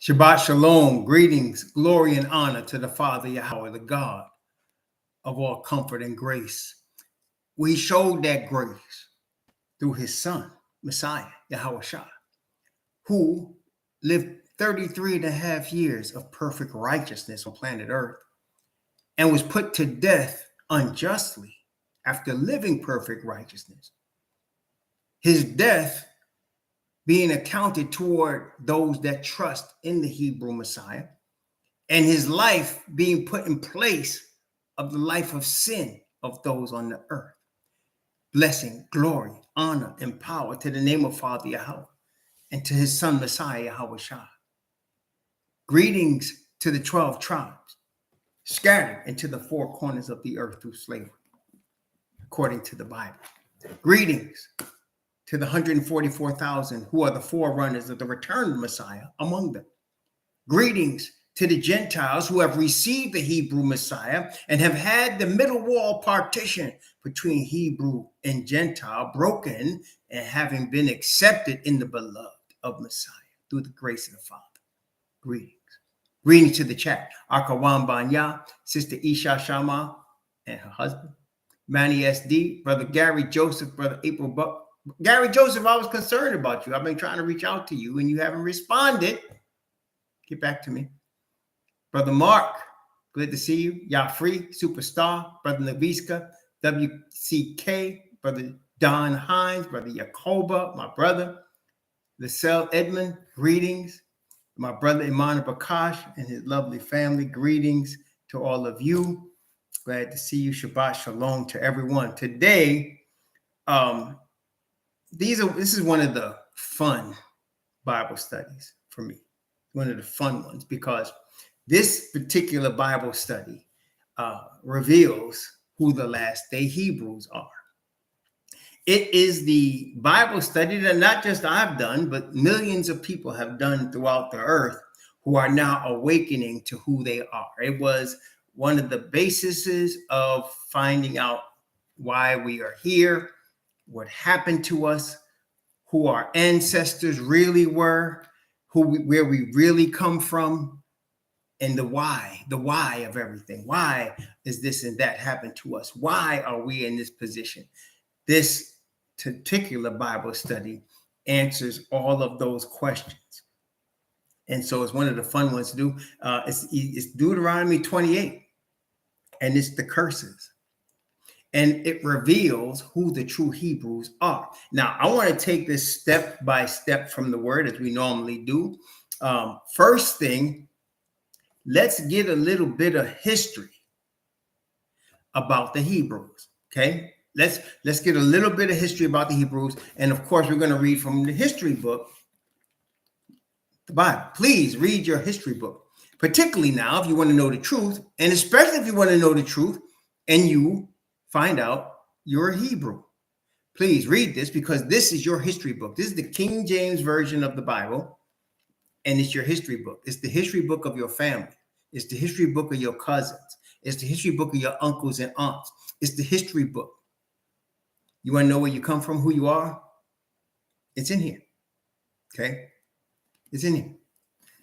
Shabbat Shalom, greetings, glory, and honor to the Father Yahweh, the God of all comfort and grace. We showed that grace through his son, Messiah, Yahweh Shah, who lived 33 and a half years of perfect righteousness on planet Earth and was put to death unjustly after living perfect righteousness. His death being accounted toward those that trust in the Hebrew Messiah, and his life being put in place of the life of sin of those on the earth. Blessing, glory, honor, and power to the name of Father Yahweh and to his son Messiah Yahweh Shah. Greetings to the 12 tribes scattered into the four corners of the earth through slavery, according to the Bible. Greetings to the 144,000 who are the forerunners of the returned Messiah among them. Greetings to the Gentiles who have received the Hebrew Messiah and have had the middle wall partition between Hebrew and Gentile broken and having been accepted in the beloved of Messiah through the grace of the Father. Greetings. Greetings to the chat. Akawan Banya, Sister Isha Shama and her husband. Manny SD, Brother Gary Joseph, Brother April Buck. Gary Joseph, I was concerned about you. I've been trying to reach out to you and you haven't responded. Get back to me. Brother Mark, good to see you. YAH Free, Superstar. Brother Naviska, WCK. Brother Don Hines, Brother Yakoba, my brother. Lissel Edmond, greetings. My brother Iman Bakash and his lovely family, greetings to all of you. Glad to see you. Shabbat Shalom to everyone. Today, this is one of the fun Bible studies for me. One of the fun ones, because this particular Bible study reveals who the last day Hebrews are. It is the Bible study that not just I've done, but millions of people have done throughout the earth who are now awakening to who they are. It was one of the bases of finding out why we are here, what happened to us, who our ancestors really were, where we really come from, and the why of everything. Why is this and that happened to us? Why are we in this position? This particular Bible study answers all of those questions. And so it's one of the fun ones to do. It's Deuteronomy 28, and it's the curses. And it reveals who the true Hebrews are. Now, I want to take this step by step from the word as we normally do. First thing, let's get a little bit of history about the Hebrews, okay? Let's get a little bit of history about the Hebrews. And of course, we're going to read from the history book, the Bible. Please read your history book, particularly now if you want to know the truth, and especially if you want to know the truth and you find out you're a Hebrew. Please read this, because this is your history book. This is the King James Version of the Bible, and it's your history book. It's the history book of your family. It's the history book of your cousins. It's the history book of your uncles and aunts. It's the history book. You want to know where you come from, who you are? It's in here. Okay? It's in here.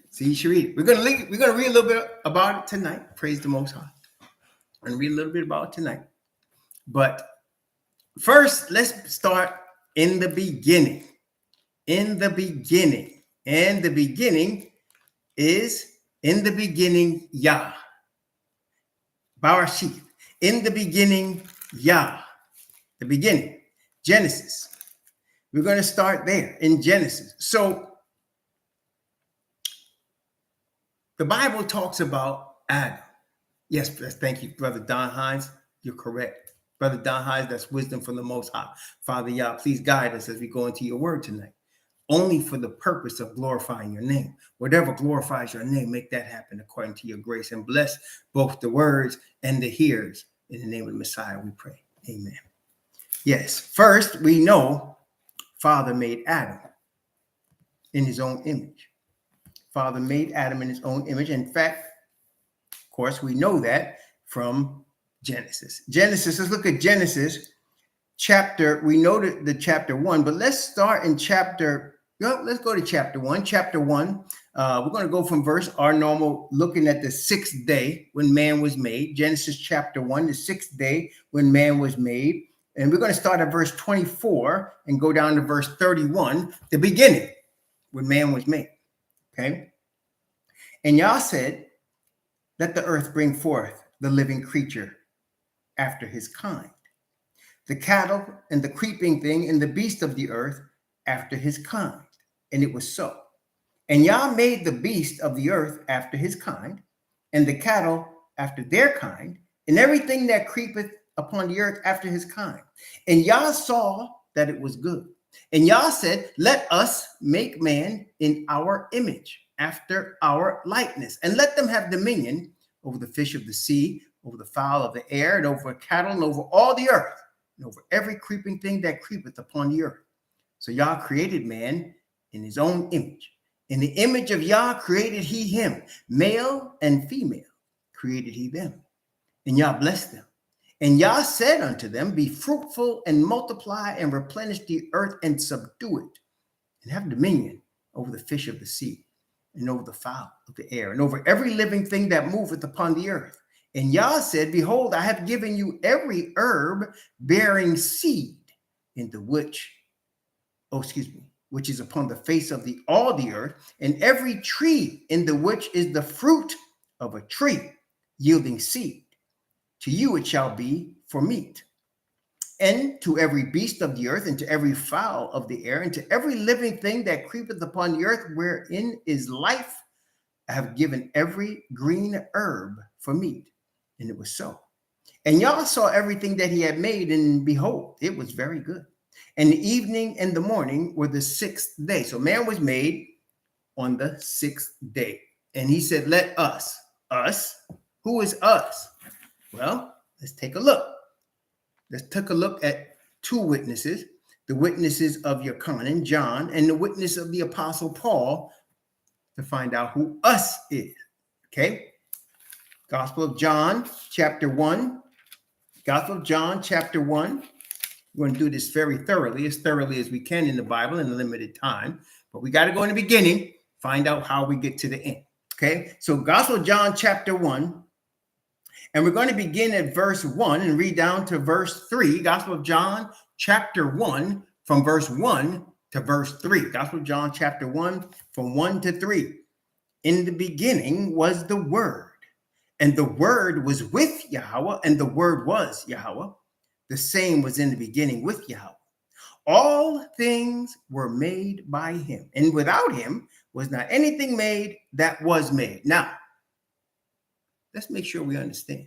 So you should read it. We're gonna read a little bit about it tonight. Praise the Most High. We're gonna read a little bit about it tonight. But first, let's start in the beginning. In the beginning. And the beginning is in the beginning, YAH. Barashith. In the beginning, YAH. The beginning, Genesis. We're going to start there in Genesis. So the Bible talks about Adam. Yes, thank you, Brother Don Hines. You're correct. Brother Don Hines, that's wisdom from the Most High. Father Yah, please guide us as we go into your word tonight, only for the purpose of glorifying your name. Whatever glorifies your name, make that happen according to your grace, and bless both the words and the hearers. In the name of the Messiah, we pray. Amen. Yes, first we know Father made Adam in his own image. Father made Adam in his own image. In fact, of course, we know that from Genesis. Let's look at Genesis chapter. We know the chapter 1, but let's start in chapter. let's go to chapter 1. Chapter 1, we're going to go from our normal, looking at the sixth day when man was made. Genesis chapter 1, the sixth day when man was made. And we're going to start at verse 24 and go down to verse 31, the beginning when man was made. Okay. And Yah said, let the earth bring forth the living creature after his kind, the cattle and the creeping thing and the beast of the earth after his kind. And it was so. And Yah made the beast of the earth after his kind, and the cattle after their kind, and everything that creepeth upon the earth after his kind. And Yah saw that it was good. And Yah said, let us make man in our image, after our likeness, and let them have dominion over the fish of the sea, over the fowl of the air, and over cattle, and over all the earth, and over every creeping thing that creepeth upon the earth. So Yah created man in his own image. In the image of Yah created he him, male and female created he them. And Yah blessed them. And Yah said unto them, be fruitful and multiply and replenish the earth and subdue it, and have dominion over the fish of the sea, and over the fowl of the air, and over every living thing that moveth upon the earth. And Yah said, behold, I have given you every herb bearing seed, in the which is upon the face of all the earth, and every tree in the which is the fruit of a tree yielding seed. To you it shall be for meat. And to every beast of the earth, and to every fowl of the air, and to every living thing that creepeth upon the earth, wherein is life, I have given every green herb for meat. And it was so. And Yah saw everything that he had made, and behold, it was very good. And the evening and the morning were the sixth day. So man was made on the sixth day. And he said, let us. Who is us? Well, let's take a look. Let's take a look at two witnesses, the witnesses of Yochanan, John, and the witness of the Apostle Paul, to find out who us is. Okay? Gospel of John, chapter 1. Gospel of John, chapter 1. We're going to do this very thoroughly as we can in the Bible in a limited time. But we got to go in the beginning, find out how we get to the end. Okay? So Gospel of John, chapter 1. And we're going to begin at verse 1 and read down to verse 3. Gospel of John, chapter 1, from verse 1 to verse 3. Gospel of John, chapter 1, from 1 to 3. In the beginning was the Word, and the Word was with Yahweh, and the Word was Yahweh. The same was in the beginning with Yahweh. All things were made by him, and without him was not anything made that was made. Now, let's make sure we understand.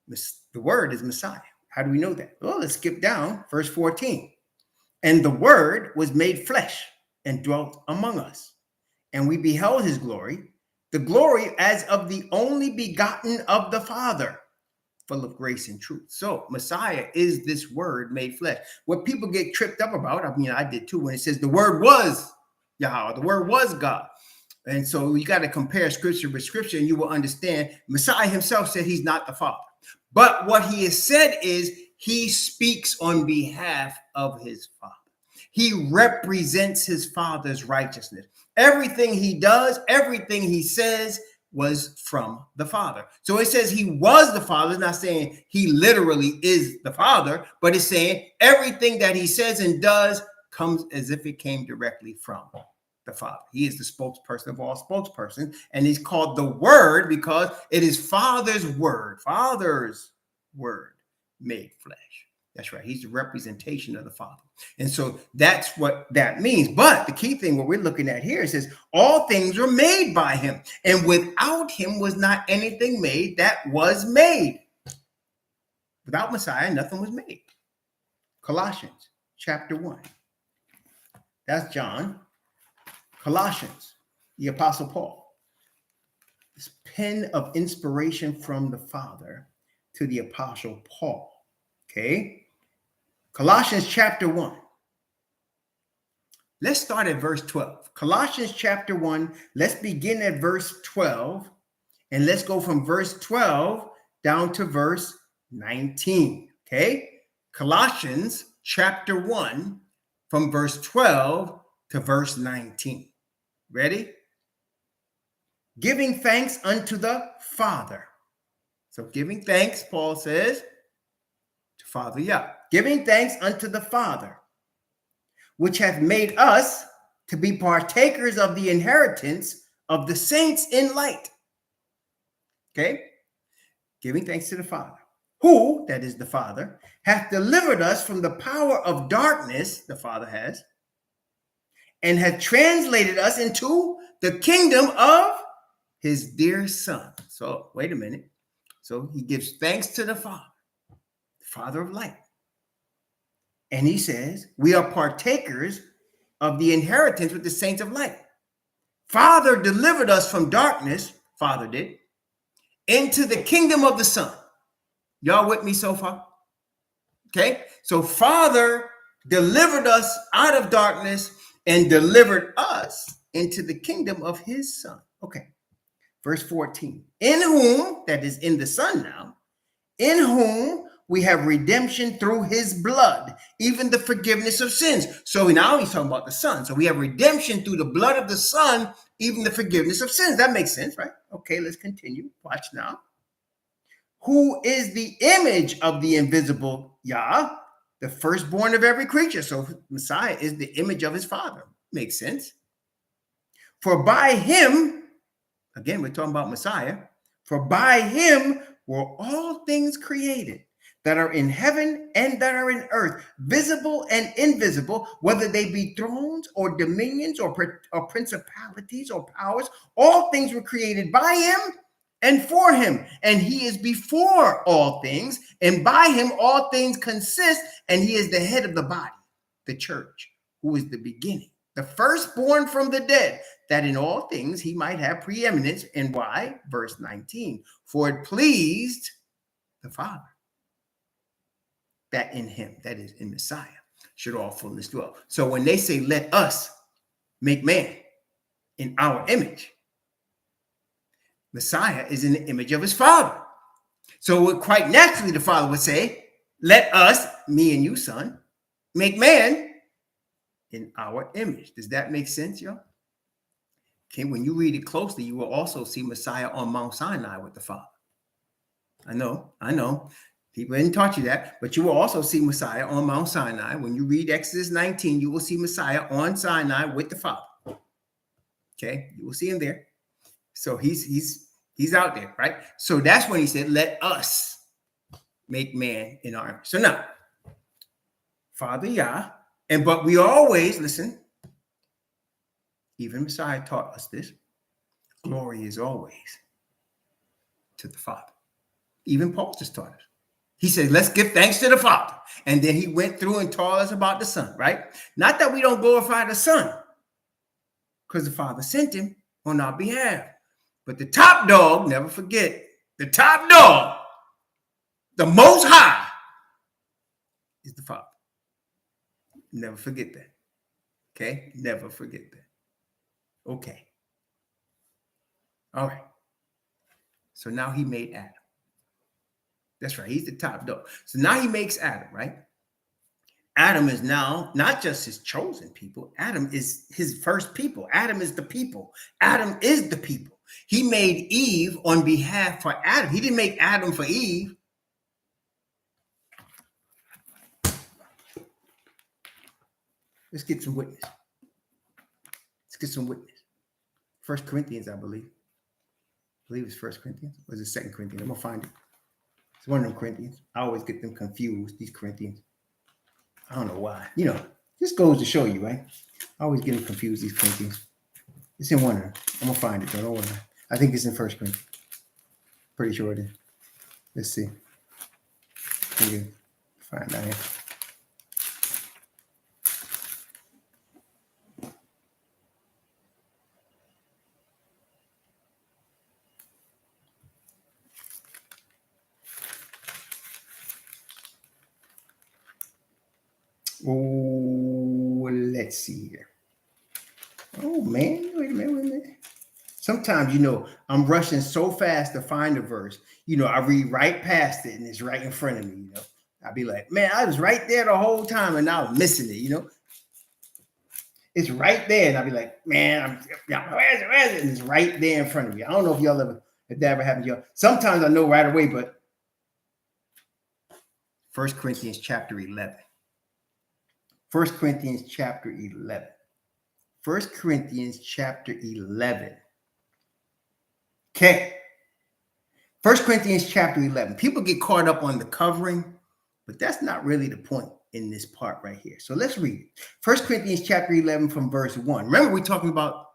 The Word is Messiah. How do we know that? Well, let's skip down, verse 14. And the Word was made flesh and dwelt among us, and we beheld his glory, the glory as of the only begotten of the Father, full of grace and truth. So Messiah is this Word made flesh. What people get tripped up about, I mean, I did too, when it says the Word was Yahweh, the Word was God. And so you got to compare scripture with scripture, and you will understand Messiah himself said he's not the Father. But what he has said is he speaks on behalf of his Father. He represents his Father's righteousness. Everything he does, everything he says was from the Father. So it says he was the Father. It's not saying he literally is the Father, but it's saying everything that he says and does comes as if it came directly from the Father. He is the spokesperson of all spokespersons, and he's called the Word because it is Father's word made flesh. That's right. He's the representation of the Father. And so that's what that means. But the key thing, what we're looking at here, it says all things were made by him, and without him was not anything made that was made. Without Messiah, nothing was made. Colossians chapter 1. That's John. Colossians, the Apostle Paul. This pen of inspiration from the Father to the Apostle Paul. Okay? Colossians chapter 1. Let's start at verse 12. Colossians chapter 1. Let's begin at verse 12. And let's go from verse 12 down to verse 19. Okay? Colossians chapter 1 from verse 12 to verse 19. Ready? Giving thanks unto the Father. So giving thanks, Paul says, to Father Yah. Giving thanks unto the Father, which hath made us to be partakers of the inheritance of the saints in light. Okay? Giving thanks to the Father, who, that is the Father, hath delivered us from the power of darkness, the Father has, and hath translated us into the kingdom of his dear Son. So, wait a minute. So, he gives thanks to the Father of light. And he says, we are partakers of the inheritance with the saints of light. Father delivered us from darkness, Father did, into the kingdom of the Son. Y'all with me so far? Okay, so Father delivered us out of darkness and delivered us into the kingdom of his Son. Okay, verse 14. In whom, that is in the Son now, in whom we have redemption through his blood, even the forgiveness of sins. So now he's talking about the Son. So we have redemption through the blood of the Son, even the forgiveness of sins. That makes sense, right? Okay, let's continue. Watch now. Who is the image of the invisible YAH, the firstborn of every creature. So Messiah is the image of his Father. Makes sense. For by him, again, we're talking about Messiah, for by him were all things created that are in heaven and that are in earth, visible and invisible, whether they be thrones or dominions or principalities or powers. All things were created by him and for him, and he is before all things, and by him all things consist, and he is the head of the body, the church, who is the beginning, the firstborn from the dead, that in all things he might have preeminence. And why? Verse 19, for it pleased the Father that in him, that is in Messiah, should all fullness dwell. So when they say, let us make man in our image, Messiah is in the image of his Father. So quite naturally, the Father would say, let us, me and you, Son, make man in our image. Does that make sense, y'all? Okay, when you read it closely, you will also see Messiah on Mount Sinai with the Father. I know. People didn't taught you that, but you will also see Messiah on Mount Sinai. When you read Exodus 19, you will see Messiah on Sinai with the Father. Okay, you will see him there. So he's out there, right? So that's when he said, let us make man in our image. So now, Father Yah, but we always, listen, even Messiah taught us this, glory is always to the Father. Even Paul just taught us. He said, let's give thanks to the Father. And then he went through and taught us about the Son, right? Not that we don't glorify the Son, because the Father sent him on our behalf. But the top dog, never forget, the top dog, the most high, is the Father. Never forget that. Okay? Never forget that. Okay. All right. So now he made Adam. That's right. He's the top dog. So now he makes Adam, right? Adam is now not just his chosen people. Adam is his first people. Adam is the people. Adam is the people. He made Eve on behalf for Adam. He didn't make Adam for Eve. Let's get some witness. Let's get some witness. 1 Corinthians, I believe. I believe it's 1 Corinthians. Or is it 2 Corinthians? I'm going to find it. It's one of them Corinthians. I always get them confused, these Corinthians. I don't know why. This goes to show you, right? I always get them confused, these Corinthians. It's in one of them. I'm going to find it, though. Don't worry. I think it's in 1 Corinthians. Pretty sure it is. Let's see. Find out here. Oh, let's see here. Oh, man. Wait a minute. Sometimes, I'm rushing so fast to find a verse. I read right past it and it's right in front of me, I'll be like, man, I was right there the whole time and I was missing it, It's right there. And I'll be like, man, where is it? Where is it? And it's right there in front of you. I don't know if that ever happened to y'all. Sometimes I know right away, but 1 Corinthians chapter 11. 1 Corinthians chapter 11. 1 Corinthians chapter 11. Okay. 1 Corinthians chapter 11. People get caught up on the covering, but that's not really the point in this part right here. So let's read it. 1 Corinthians chapter 11 from verse 1. Remember, we're talking about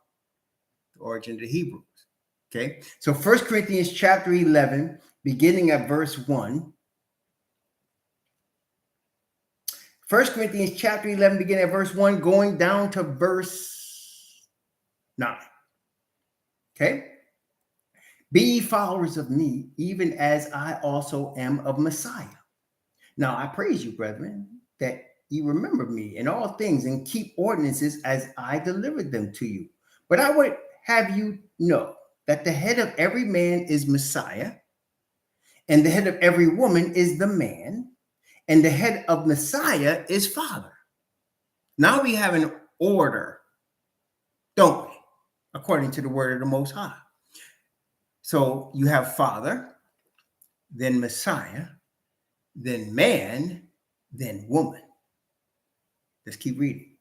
the origin of the Hebrews. Okay. So 1 Corinthians chapter 11, beginning at verse 1. 1 Corinthians chapter 11, beginning at verse 1, going down to verse 9. Okay. Be ye followers of me, even as I also am of Messiah. Now I praise you, brethren, that you remember me in all things and keep ordinances as I delivered them to you. But I would have you know that the head of every man is Messiah, and the head of every woman is the man, and the head of Messiah is Father. Now we have an order, don't we? According to the word of the Most High. So you have Father, then Messiah, then man, then woman. Let's keep reading.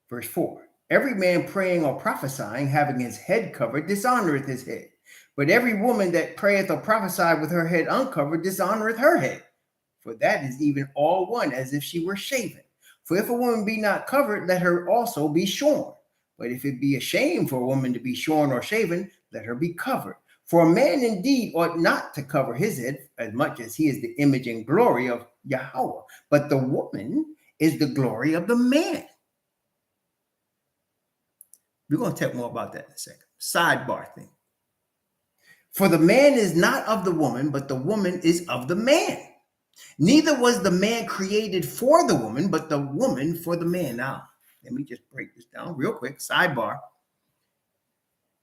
Verse 4. Every man praying or prophesying, having his head covered, dishonoreth his head. But every woman that prayeth or prophesieth with her head uncovered, dishonoreth her head. For that is even all one, as if she were shaven. For if a woman be not covered, let her also be shorn. But if it be a shame for a woman to be shorn or shaven, let her be covered. For a man indeed ought not to cover his head, as much as he is the image and glory of Yahweh. But the woman is the glory of the man. We're going to talk more about that in a second. Sidebar thing. For the man is not of the woman, but the woman is of the man. Neither was the man created for the woman, but the woman for the man. Now, let me just break this down real quick. Sidebar.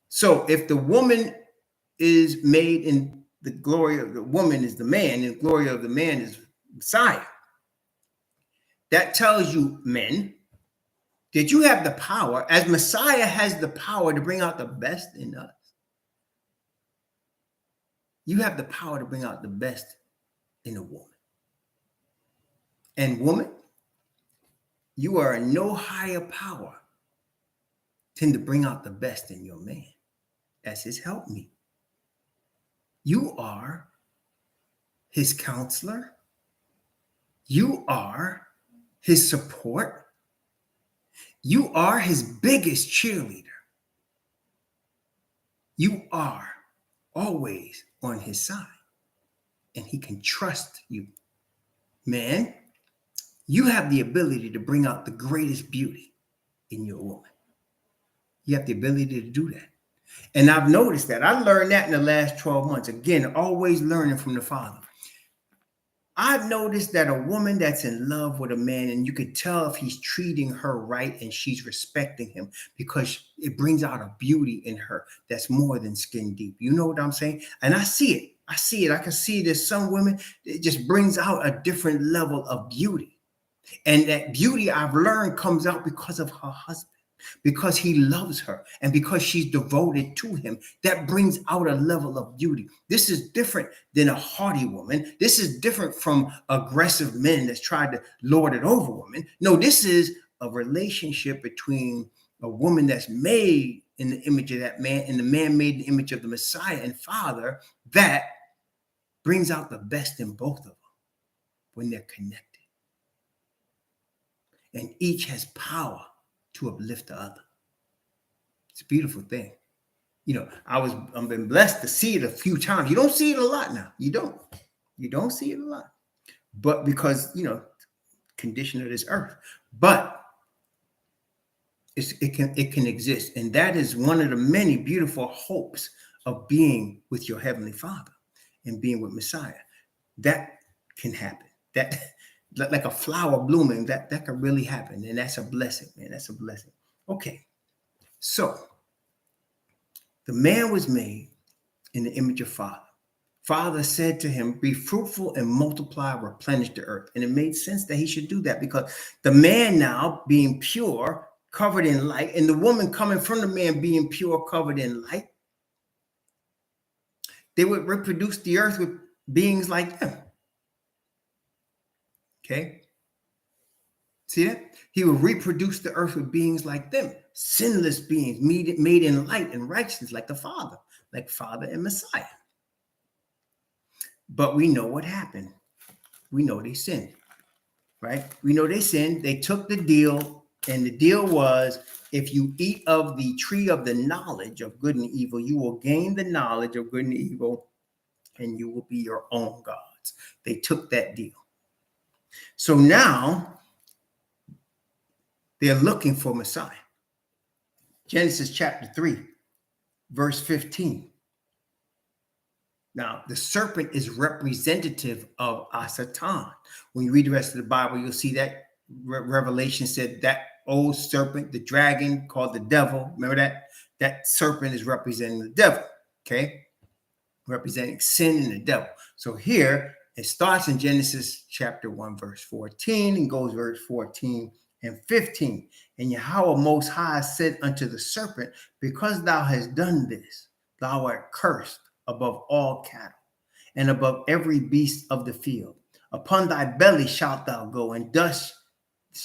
So if the woman is made in the glory of the woman is the man, and the glory of the man is Messiah, that tells you, men, that you have the power, as Messiah has the power to bring out the best in us. You have the power to bring out the best in a woman. And woman, you are in no higher power than to bring out the best in your man as his helpmeet. You are his counselor. You are his support. You are his biggest cheerleader. You are always on his side, and he can trust you. Man, you have the ability to bring out the greatest beauty in your woman. You have the ability to do that. And I've noticed that. I learned that in the last 12 months. Again, always learning from the Father. I've noticed that a woman that's in love with a man, and you can tell if he's treating her right and she's respecting him, because it brings out a beauty in her that's more than skin deep. You know what I'm saying? And I see it. I see it. I can see there's some women, it just brings out a different level of beauty. And that beauty, I've learned, comes out because of her husband, because he loves her, and because she's devoted to him. That brings out a level of beauty. This is different than a haughty woman. This is different from aggressive men that's tried to lord it over women. No, this is a relationship between a woman that's made in the image of that man, and the man made in the image of the Messiah and Father, that brings out the best in both of them when they're connected. And each has power to uplift the other. It's a beautiful thing. You know, I've been blessed to see it a few times. You don't see it a lot now. You don't see it a lot. But because, condition of this earth. But it can exist. And that is one of the many beautiful hopes of being with your Heavenly Father and being with Messiah. That can happen. That, like a flower blooming, that can really happen. And that's a blessing, man. That's a blessing. Okay. So the man was made in the image of Father. Father said to him, be fruitful and multiply, replenish the earth. And it made sense that he should do that because the man now being pure, covered in light, and the woman coming from the man being pure, covered in light, they would reproduce the earth with beings like them. Okay? See that? He will reproduce the earth with beings like them, sinless beings, made in light and righteousness, like the Father, like Father and Messiah. But we know what happened. We know they sinned, right? We know they sinned. They took the deal, and the deal was, if you eat of the tree of the knowledge of good and evil, you will gain the knowledge of good and evil, and you will be your own gods. They took that deal. So now they're looking for Messiah. Genesis chapter 3, verse 15. Now, the serpent is representative of Satan. When you read the rest of the Bible, you'll see that Revelation said that old serpent, the dragon called the devil. Remember that? That serpent is representing the devil, okay? Representing sin and the devil. So here, it starts in Genesis chapter 1, verse 14, and goes verse 14 and 15. And Yahweh Most High said unto the serpent, because thou hast done this, thou art cursed above all cattle, and above every beast of the field. Upon thy belly shalt thou go, and dust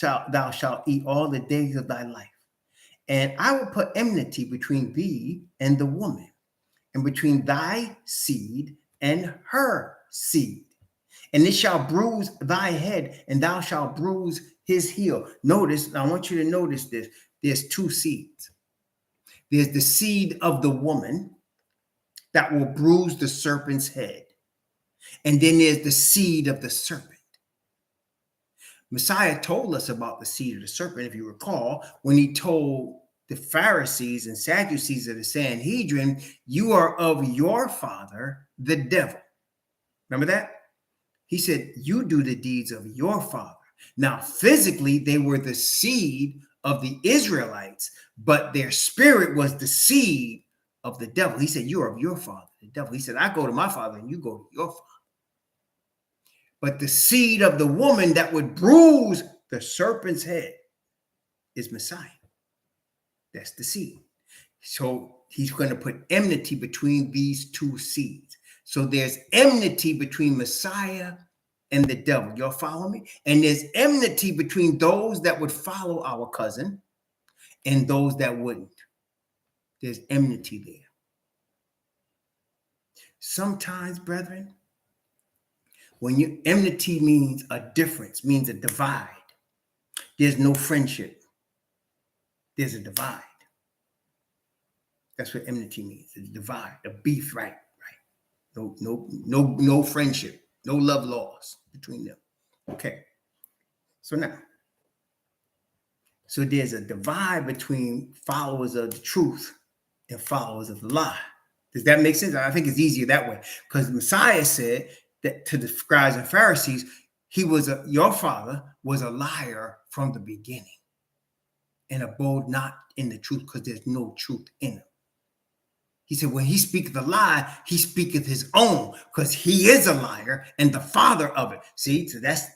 thou shalt eat all the days of thy life. And I will put enmity between thee and the woman, and between thy seed and her seed. And it shall bruise thy head, and thou shalt bruise his heel. Notice, I want you to notice this. There's two seeds. There's the seed of the woman that will bruise the serpent's head. And then there's the seed of the serpent. Messiah told us about the seed of the serpent, if you recall, when he told the Pharisees and Sadducees of the Sanhedrin, you are of your father, the devil. Remember that? He said, you do the deeds of your father. Now, physically, they were the seed of the Israelites, but their spirit was the seed of the devil. He said, you are of your father, the devil. He said, I go to my father and you go to your father. But the seed of the woman that would bruise the serpent's head is Messiah. That's the seed. So he's going to put enmity between these two seeds. So there's enmity between Messiah and the devil. Y'all follow me? And there's enmity between those that would follow our cousin and those that wouldn't. There's enmity there. Sometimes, brethren, when enmity means a difference, means a divide. There's no friendship. There's a divide. That's what enmity means. It's a divide, a beef, right? No friendship, no love lost between them. Okay. So there's a divide between followers of the truth and followers of the lie. Does that make sense? I think it's easier that way, because Messiah said that to the scribes and Pharisees, your father was a liar from the beginning and abode not in the truth, because there's no truth in him. He said, when he speaketh a lie, he speaketh his own, because he is a liar and the father of it. See, so that's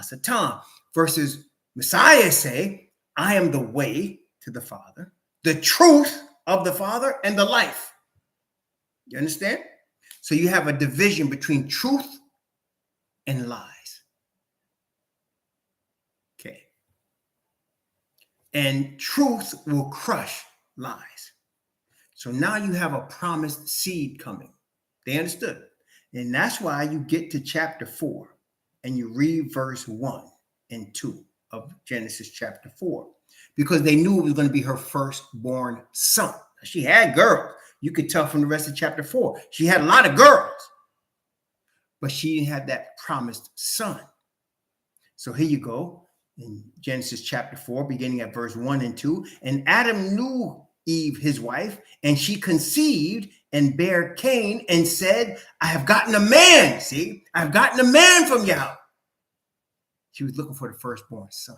Satan. Versus Messiah say, I am the way to the Father, the truth of the Father, and the life. You understand? So you have a division between truth and lies. Okay. And truth will crush lies. So now you have a promised seed coming. They understood. And that's why you get to chapter 4 and you read verse 1 and 2 of Genesis chapter 4, because they knew it was going to be her firstborn son. She had girls. You could tell from the rest of chapter 4. She had a lot of girls, but she didn't have that promised son. So here you go in Genesis chapter 4, beginning at verse 1 and 2. And Adam knew Eve, his wife, and she conceived and bare Cain and said, I have gotten a man. See, I've gotten a man from Yahweh. She was looking for the firstborn son.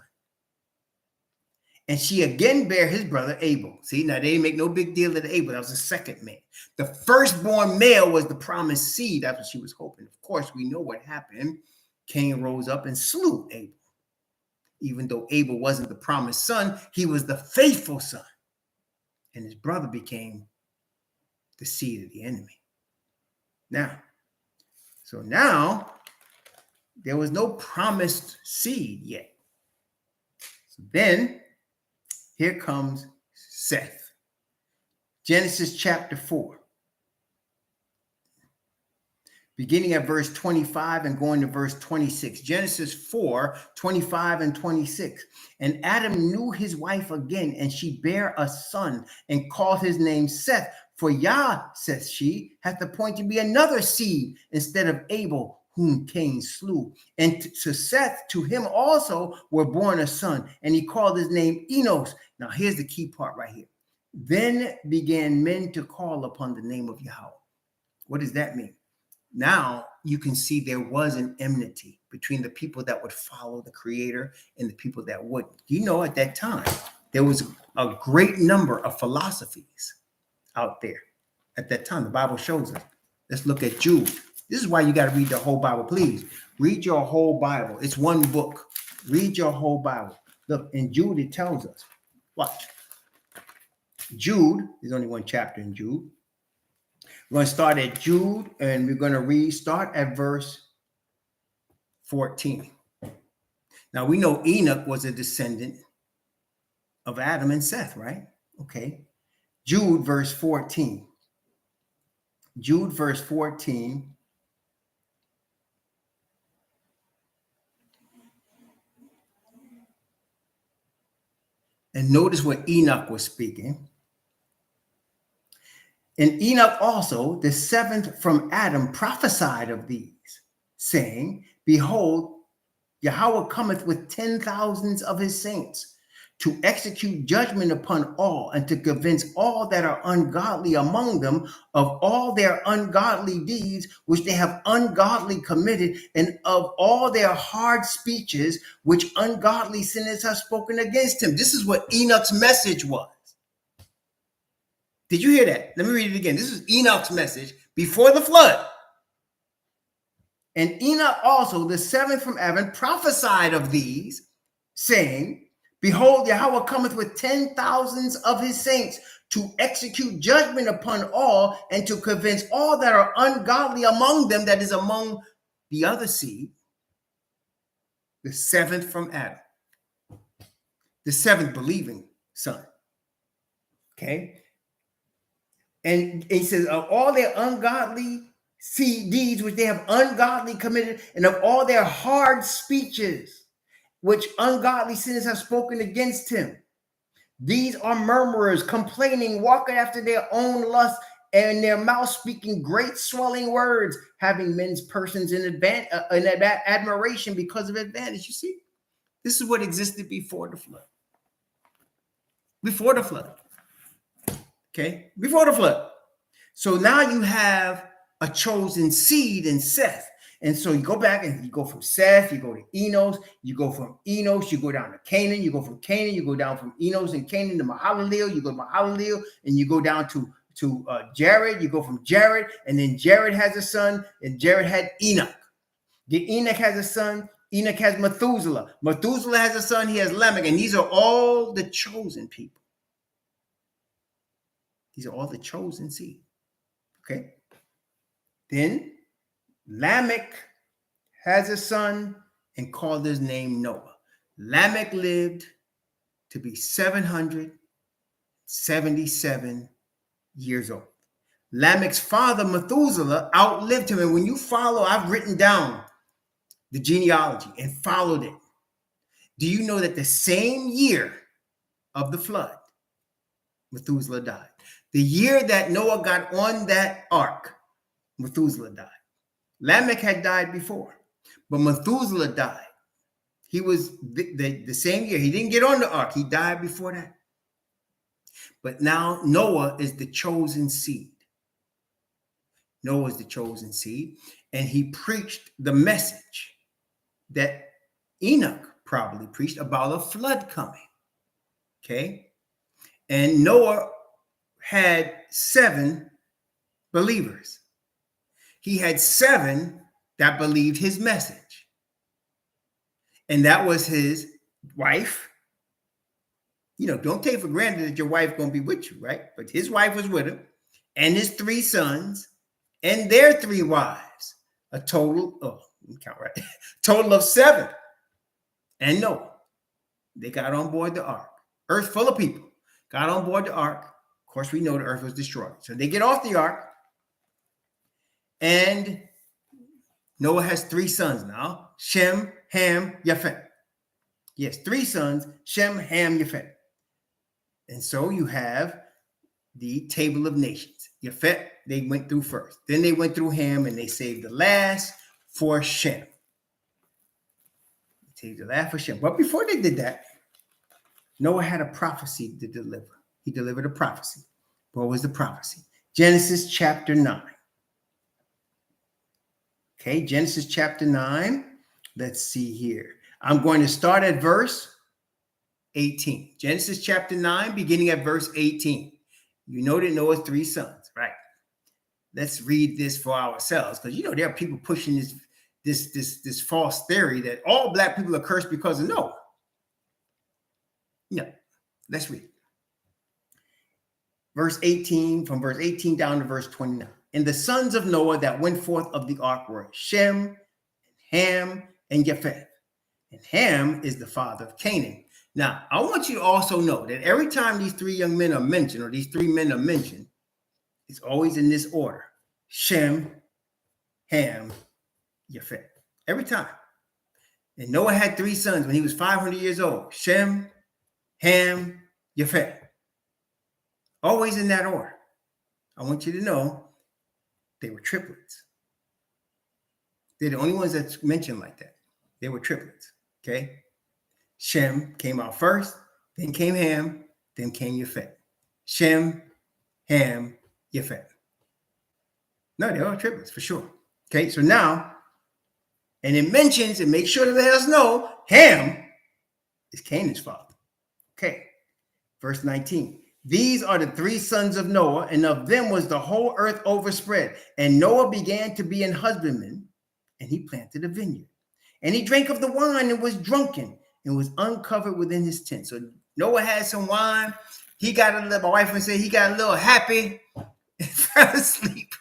And she again bare his brother Abel. See, now they didn't make no big deal of the Abel. That was the second man. The firstborn male was the promised seed. That's what she was hoping. Of course, we know what happened. Cain rose up and slew Abel. Even though Abel wasn't the promised son, he was the faithful son. And his brother became the seed of the enemy. Now, there was no promised seed yet. So then, here comes Seth. Genesis chapter 4. Beginning at verse 25 and going to verse 26. Genesis 4, 25 and 26. And Adam knew his wife again, and she bare a son, and called his name Seth. For YAH, says she, hath appointed me another seed instead of Abel, whom Cain slew. And to Seth, to him also were born a son, and he called his name Enos. Now here's the key part right here. Then began men to call upon the name of Yahweh. What does that mean? Now you can see there was an enmity between the people that would follow the Creator and the people that wouldn't. You know, at that time, there was a great number of philosophies out there. At that time, the Bible shows us. Let's look at Jude. This is why you got to read the whole Bible. Please read your whole Bible. It's one book. Read your whole Bible. Look, in Jude, it tells us. Watch. Jude, there's only one chapter in Jude. We're going to start at Jude, and we're going to start at verse 14. Now, we know Enoch was a descendant of Adam and Seth, right? Okay. Jude, verse 14. Jude, verse 14. And notice what Enoch was speaking. And Enoch also, the seventh from Adam, prophesied of these, saying, Behold, Yahweh cometh with 10,000s of his saints to execute judgment upon all and to convince all that are ungodly among them of all their ungodly deeds which they have ungodly committed, and of all their hard speeches which ungodly sinners have spoken against him. This is what Enoch's message was. Did you hear that? Let me read it again. This is Enoch's message before the flood. And Enoch also, the seventh from Adam, prophesied of these, saying, Behold, Yahweh cometh with 10,000s of his saints to execute judgment upon all and to convince all that are ungodly among them, that is among the other seed, the seventh from Adam, the seventh believing son. Okay? And he says, of all their ungodly deeds which they have ungodly committed, and of all their hard speeches which ungodly sinners have spoken against him. These are murmurers, complaining, walking after their own lust, and their mouth speaking great swelling words, having men's persons in admiration because of advantage. You see, this is what existed before the flood. Before the flood. Okay, before the flood. So now you have a chosen seed in Seth. And so you go back and you go from Seth, you go to Enos, you go from Enos, you go down to Canaan, you go from Canaan, you go down from Enos and Canaan to Mahalalel, you go to Mahalalel, and you go down to Jared, you go from Jared, and then Jared has a son, and Jared had Enoch. Enoch has a son, Enoch has Methuselah. Methuselah has a son, he has Lamech, and these are all the chosen people. These are all the chosen seed. Okay. Then Lamech has a son and called his name Noah. Lamech lived to be 777 years old. Lamech's father, Methuselah, outlived him. And when you follow, I've written down the genealogy and followed it. Do you know that the same year of the flood, Methuselah died? The year that Noah got on that ark, Methuselah died. Lamech had died before, but Methuselah died. He was the same year. He didn't get on the ark. He died before that. But now Noah is the chosen seed. Noah is the chosen seed, and he preached the message that Enoch probably preached about a flood coming. Okay. And Noah had 7 believers. He had 7 that believed his message. And that was his wife. You know, don't take for granted that your wife going to be with you, right? But his wife was with him, and his 3 sons and their 3 wives. A total, count right, total of 7. And Noah, they got on board the ark. Earth full of people got on board the ark. Of course, we know the earth was destroyed. So they get off the ark, and Noah has 3 sons now: Shem, Ham, Japheth. Yes, 3 sons: Shem, Ham, Japheth. And so you have the table of nations. Japheth, they went through first. Then they went through Ham, and they saved the last for Shem. Saved the last for Shem. But before they did that, Noah had a prophecy to deliver. He delivered a prophecy. What was the prophecy? Genesis chapter 9. Okay, Genesis chapter 9. Let's see here. I'm going to start at verse 18. Genesis chapter 9, beginning at verse 18. You know that Noah's 3 sons, right? Let's read this for ourselves, because you know there are people pushing this false theory that all black people are cursed because of Noah. No, let's read. Verse 18, from verse 18 down to verse 29. And the sons of Noah that went forth of the ark were Shem, Ham, and Japheth. And Ham is the father of Canaan. Now, I want you to also know that every time these 3 young men are mentioned, or these 3 men are mentioned, it's always in this order: Shem, Ham, Japheth. Every time. And Noah had 3 sons when he was 500 years old: Shem, Ham, Japheth. Always in that order. I want you to know they were triplets. They're the only ones that's mentioned like that. They were triplets. Okay. Shem came out first, then came Ham, then came Japheth. Shem, Ham, Japheth. No, they are triplets for sure. Okay, so now, and it mentions, and make sure to let us know, Ham is Canaan's father. Okay, verse 19. These are the 3 sons of Noah, and of them was the whole earth overspread. And Noah began to be an husbandman, and he planted a vineyard. And he drank of the wine and was drunken, and was uncovered within his tent. So Noah had some wine. He got a little, my wife would say, he got a little happy and fell asleep.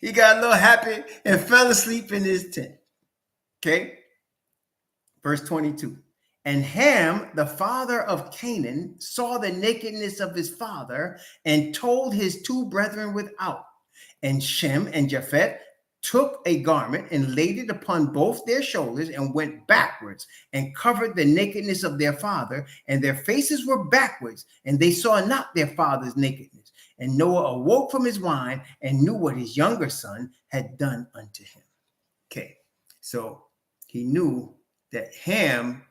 He got a little happy and fell asleep in his tent. Okay. Verse 22. And Ham, the father of Canaan, saw the nakedness of his father and told his 2 brethren without. And Shem and Japheth took a garment and laid it upon both their shoulders and went backwards and covered the nakedness of their father, and their faces were backwards, and they saw not their father's nakedness. And Noah awoke from his wine and knew what his younger son had done unto him. Okay, so he knew that Ham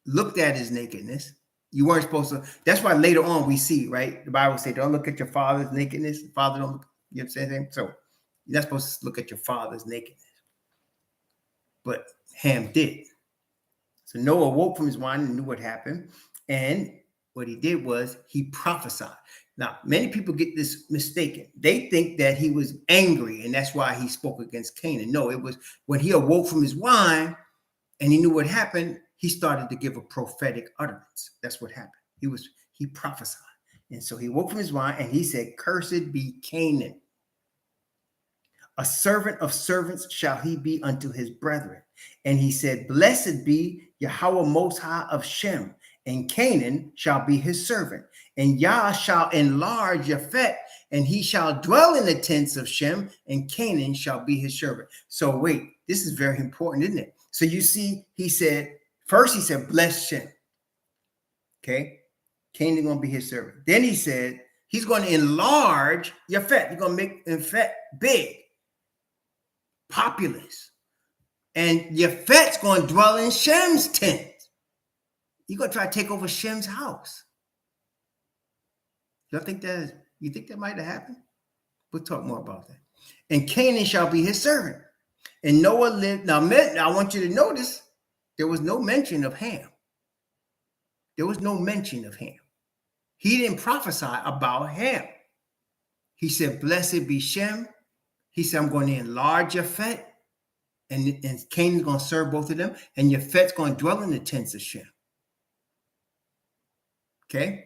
looked at his nakedness. You weren't supposed to. That's why later on we see, right? The Bible says, don't look at your father's nakedness. The father don't look, you know what I'm saying? So you're not supposed to look at your father's nakedness. But Ham did. So Noah woke from his wine and knew what happened. And what he did was he prophesied. Now, many people get this mistaken. They think that he was angry, and that's why he spoke against Canaan. No, it was when he awoke from his wine and he knew what happened, he started to give a prophetic utterance. That's what happened. He prophesied. And so he woke from his wine and he said, cursed be Canaan. A servant of servants shall he be unto his brethren. And he said, blessed be Yahweh Most High of Shem, and Canaan shall be his servant. And Yah shall enlarge Japheth, and he shall dwell in the tents of Shem, and Canaan shall be his servant. So wait, this is very important, isn't it? So you see, he said, first he said, bless Shem. Okay, Canaan going to be his servant. Then he said, he's going to enlarge Japheth. He's going to make Japheth big, populous. And Japheth's going to dwell in Shem's tent. You're going to try to take over Shem's house. You think that might have happened? We'll talk more about that. And Canaan shall be his servant. And Noah lived. Now, I want you to notice there was no mention of Ham. There was no mention of Ham. He didn't prophesy about Ham. He said, blessed be Shem. He said, I'm going to enlarge Japhet. And Canaan's going to serve both of them. And Japhet's going to dwell in the tents of Shem. Okay?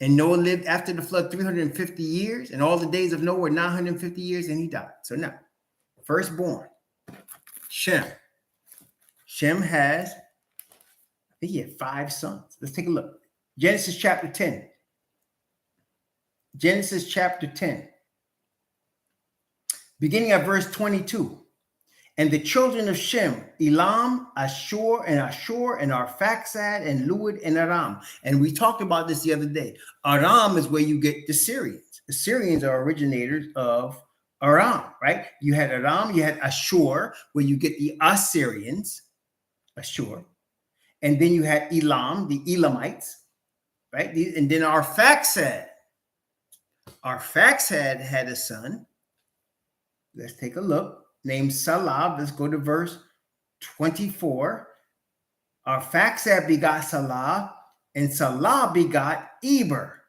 And Noah lived after the flood 350 years. And all the days of Noah were 950 years. And he died. So now, firstborn, Shem. Shem has, I think he had 5 sons. Let's take a look. Genesis chapter 10. Genesis chapter 10. Beginning at verse 22. And the children of Shem, Elam, Ashur, and Arphaxad, and Lud, and Aram. And we talked about this the other day. Aram is where you get the Syrians. The Syrians are originators of Aram, right? You had Aram, you had Ashur, where you get the Assyrians, Ashur. And then you had Elam, the Elamites, right? And then Arphaxad. Arphaxad had a son. Let's take a look. Named Salah. Let's go to verse 24. Arphaxad begot Salah, and Salah begot Eber.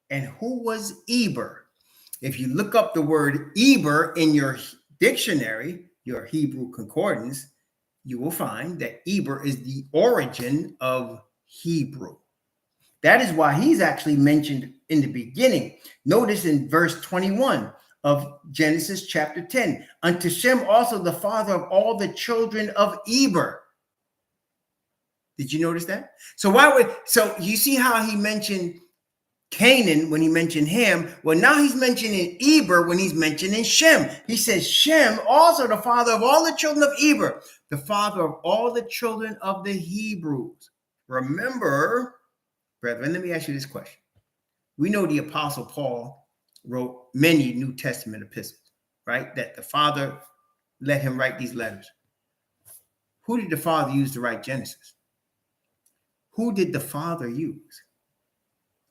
And who was Eber? If you look up the word Eber in your dictionary, your Hebrew concordance, you will find that Eber is the origin of Hebrew. That is why he's actually mentioned in the beginning. Notice in verse 21 of Genesis chapter 10, unto Shem also the father of all the children of Eber. Did you notice that? So you see how he mentioned Canaan when he mentioned Ham. Well, now he's mentioning Eber when he's mentioning Shem. He says Shem also the father of all the children of Eber, the father of all the children of the Hebrews. Remember, brethren, let me ask you this question. We know the Apostle Paul wrote many New Testament epistles, right? That the Father let him write these letters. Who did the Father use to write Genesis? Who did the Father use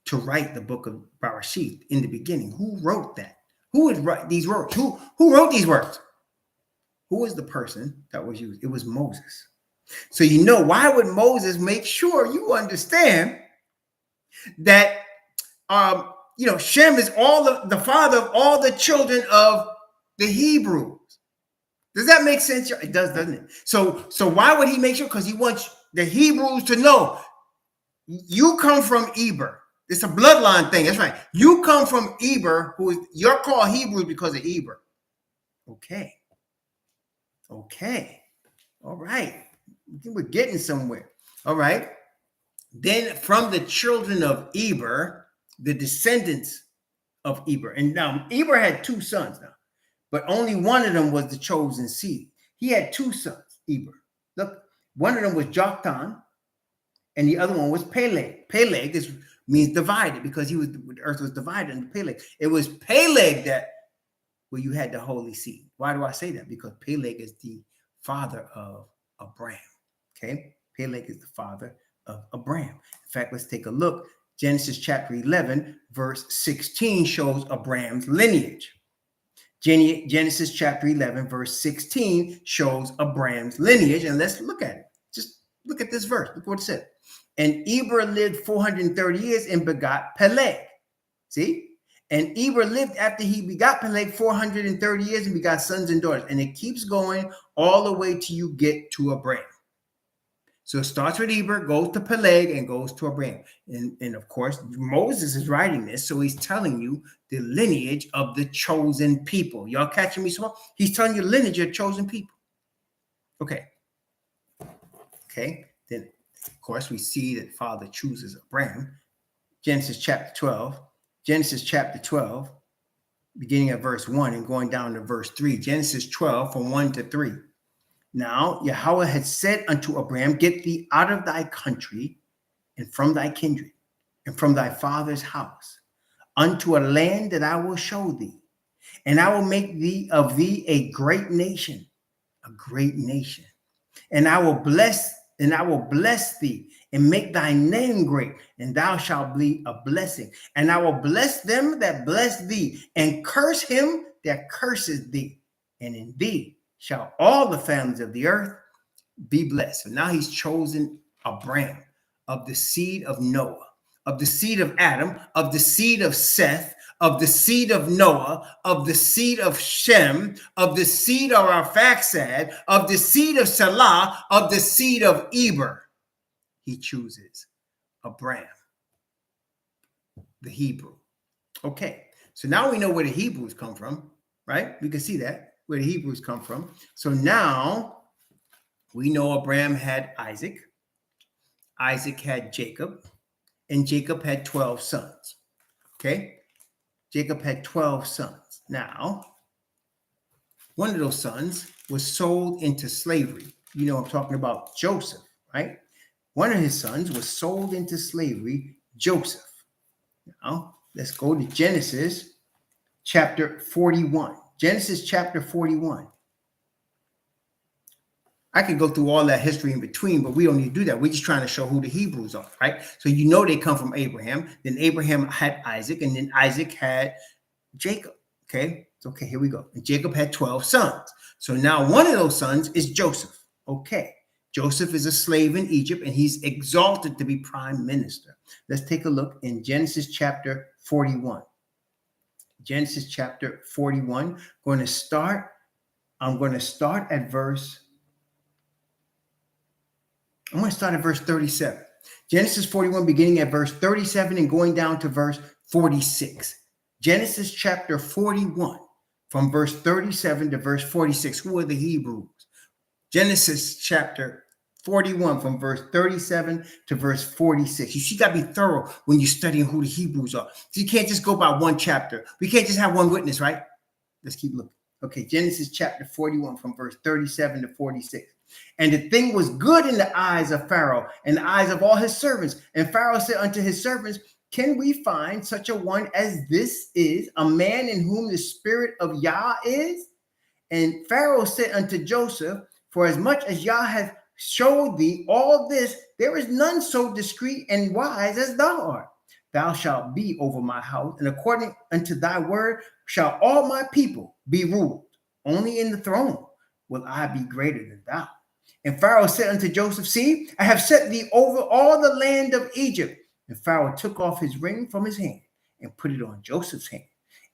to write the book of Bereshit in the beginning? Who wrote that? Who would write these words? Who wrote these words? Who was the person that was used? It was Moses. So why would Moses make sure you understand that Shem is the father of all the children of the Hebrews. Does that make sense? It does, doesn't it? So why would he make sure? Because he wants the Hebrews to know you come from Eber. It's a bloodline thing. That's right. You come from Eber, you're called Hebrews because of Eber. Okay. All right. We're getting somewhere. All right. Then from the children of Eber, the descendants of Eber. And now Eber had 2 sons now, but only one of them was the chosen seed. He had 2 sons, Eber. Look, one of them was Joktan, and the other one was Peleg. Peleg means divided because the earth was divided into Peleg. It was Peleg where you had the holy seed. Why do I say that? Because Peleg is the father of Abraham. Okay, Peleg is the father of Abraham. In fact, let's take a look. Genesis chapter 11, verse 16 shows Abraham's lineage. Genesis chapter 11, verse 16 shows Abraham's lineage. And let's look at it. Just look at this verse. Look what it said. And Eber lived 430 years and begot Peleg. See? And Eber lived after he begot Peleg 430 years and begot sons and daughters. And it keeps going all the way till you get to Abraham. So it starts with Eber, goes to Peleg, and goes to Abraham. And of course, Moses is writing this, so he's telling you the lineage of the chosen people. Y'all catching me so well? He's telling you the lineage of chosen people. Okay. Then, of course, we see that Father chooses Abraham. Genesis chapter 12, beginning at verse 1 and going down to verse 3. Genesis 12 from 1 to 3. Now Yahweh had said unto Abraham, get thee out of thy country and from thy kindred and from thy father's house unto a land that I will show thee. And I will make of thee a great nation. And I will bless thee and make thy name great, and thou shalt be a blessing. And I will bless them that bless thee, and curse him that curses thee. And in thee shall all the families of the earth be blessed. So now he's chosen Abraham of the seed of Noah, of the seed of Adam, of the seed of Seth, of the seed of Noah, of the seed of Shem, of the seed of Arphaxad, of the seed of Salah, of the seed of Eber. He chooses Abraham, the Hebrew. Okay, so now we know where the Hebrews come from, right? We can see that, where the Hebrews come from. So now we know Abraham had Isaac. Isaac had Jacob, and Jacob had 12 sons. Okay, Jacob had 12 sons. Now, one of those sons was sold into slavery. You know, I'm talking about Joseph, right? One of his sons was sold into slavery, Joseph. Now, let's go to Genesis chapter 41. Genesis chapter 41. I could go through all that history in between, but we don't need to do that. We're just trying to show who the Hebrews are, right? So you know they come from Abraham. Then Abraham had Isaac, and then Isaac had Jacob. Okay, okay, here we go. And Jacob had 12 sons. So now one of those sons is Joseph. Okay, Joseph is a slave in Egypt, and he's exalted to be prime minister. Let's take a look in Genesis chapter 41. Genesis chapter 41. I'm going to start at verse 37. Genesis 41, beginning at verse 37 and going down to verse 46. Genesis chapter 41, from verse 37 to verse 46. Who are the Hebrews? Genesis chapter 41, from verse 37 to verse 46. You got to be thorough when you're studying who the Hebrews are. So you can't just go by one chapter. We can't just have one witness, right? Let's keep looking. Okay, Genesis chapter 41, from verse 37 to 46. And the thing was good in the eyes of Pharaoh and the eyes of all his servants. And Pharaoh said unto his servants, can we find such a one as this is, a man in whom the spirit of YAH is? And Pharaoh said unto Joseph, for as much as YAH hath showed thee all this, there is none so discreet and wise as thou art. Thou shalt be over my house, and according unto thy word shall all my people be ruled. Only in the throne will I be greater than thou. And Pharaoh said unto Joseph, see, I have set thee over all the land of Egypt. And Pharaoh took off his ring from his hand and put it on Joseph's hand,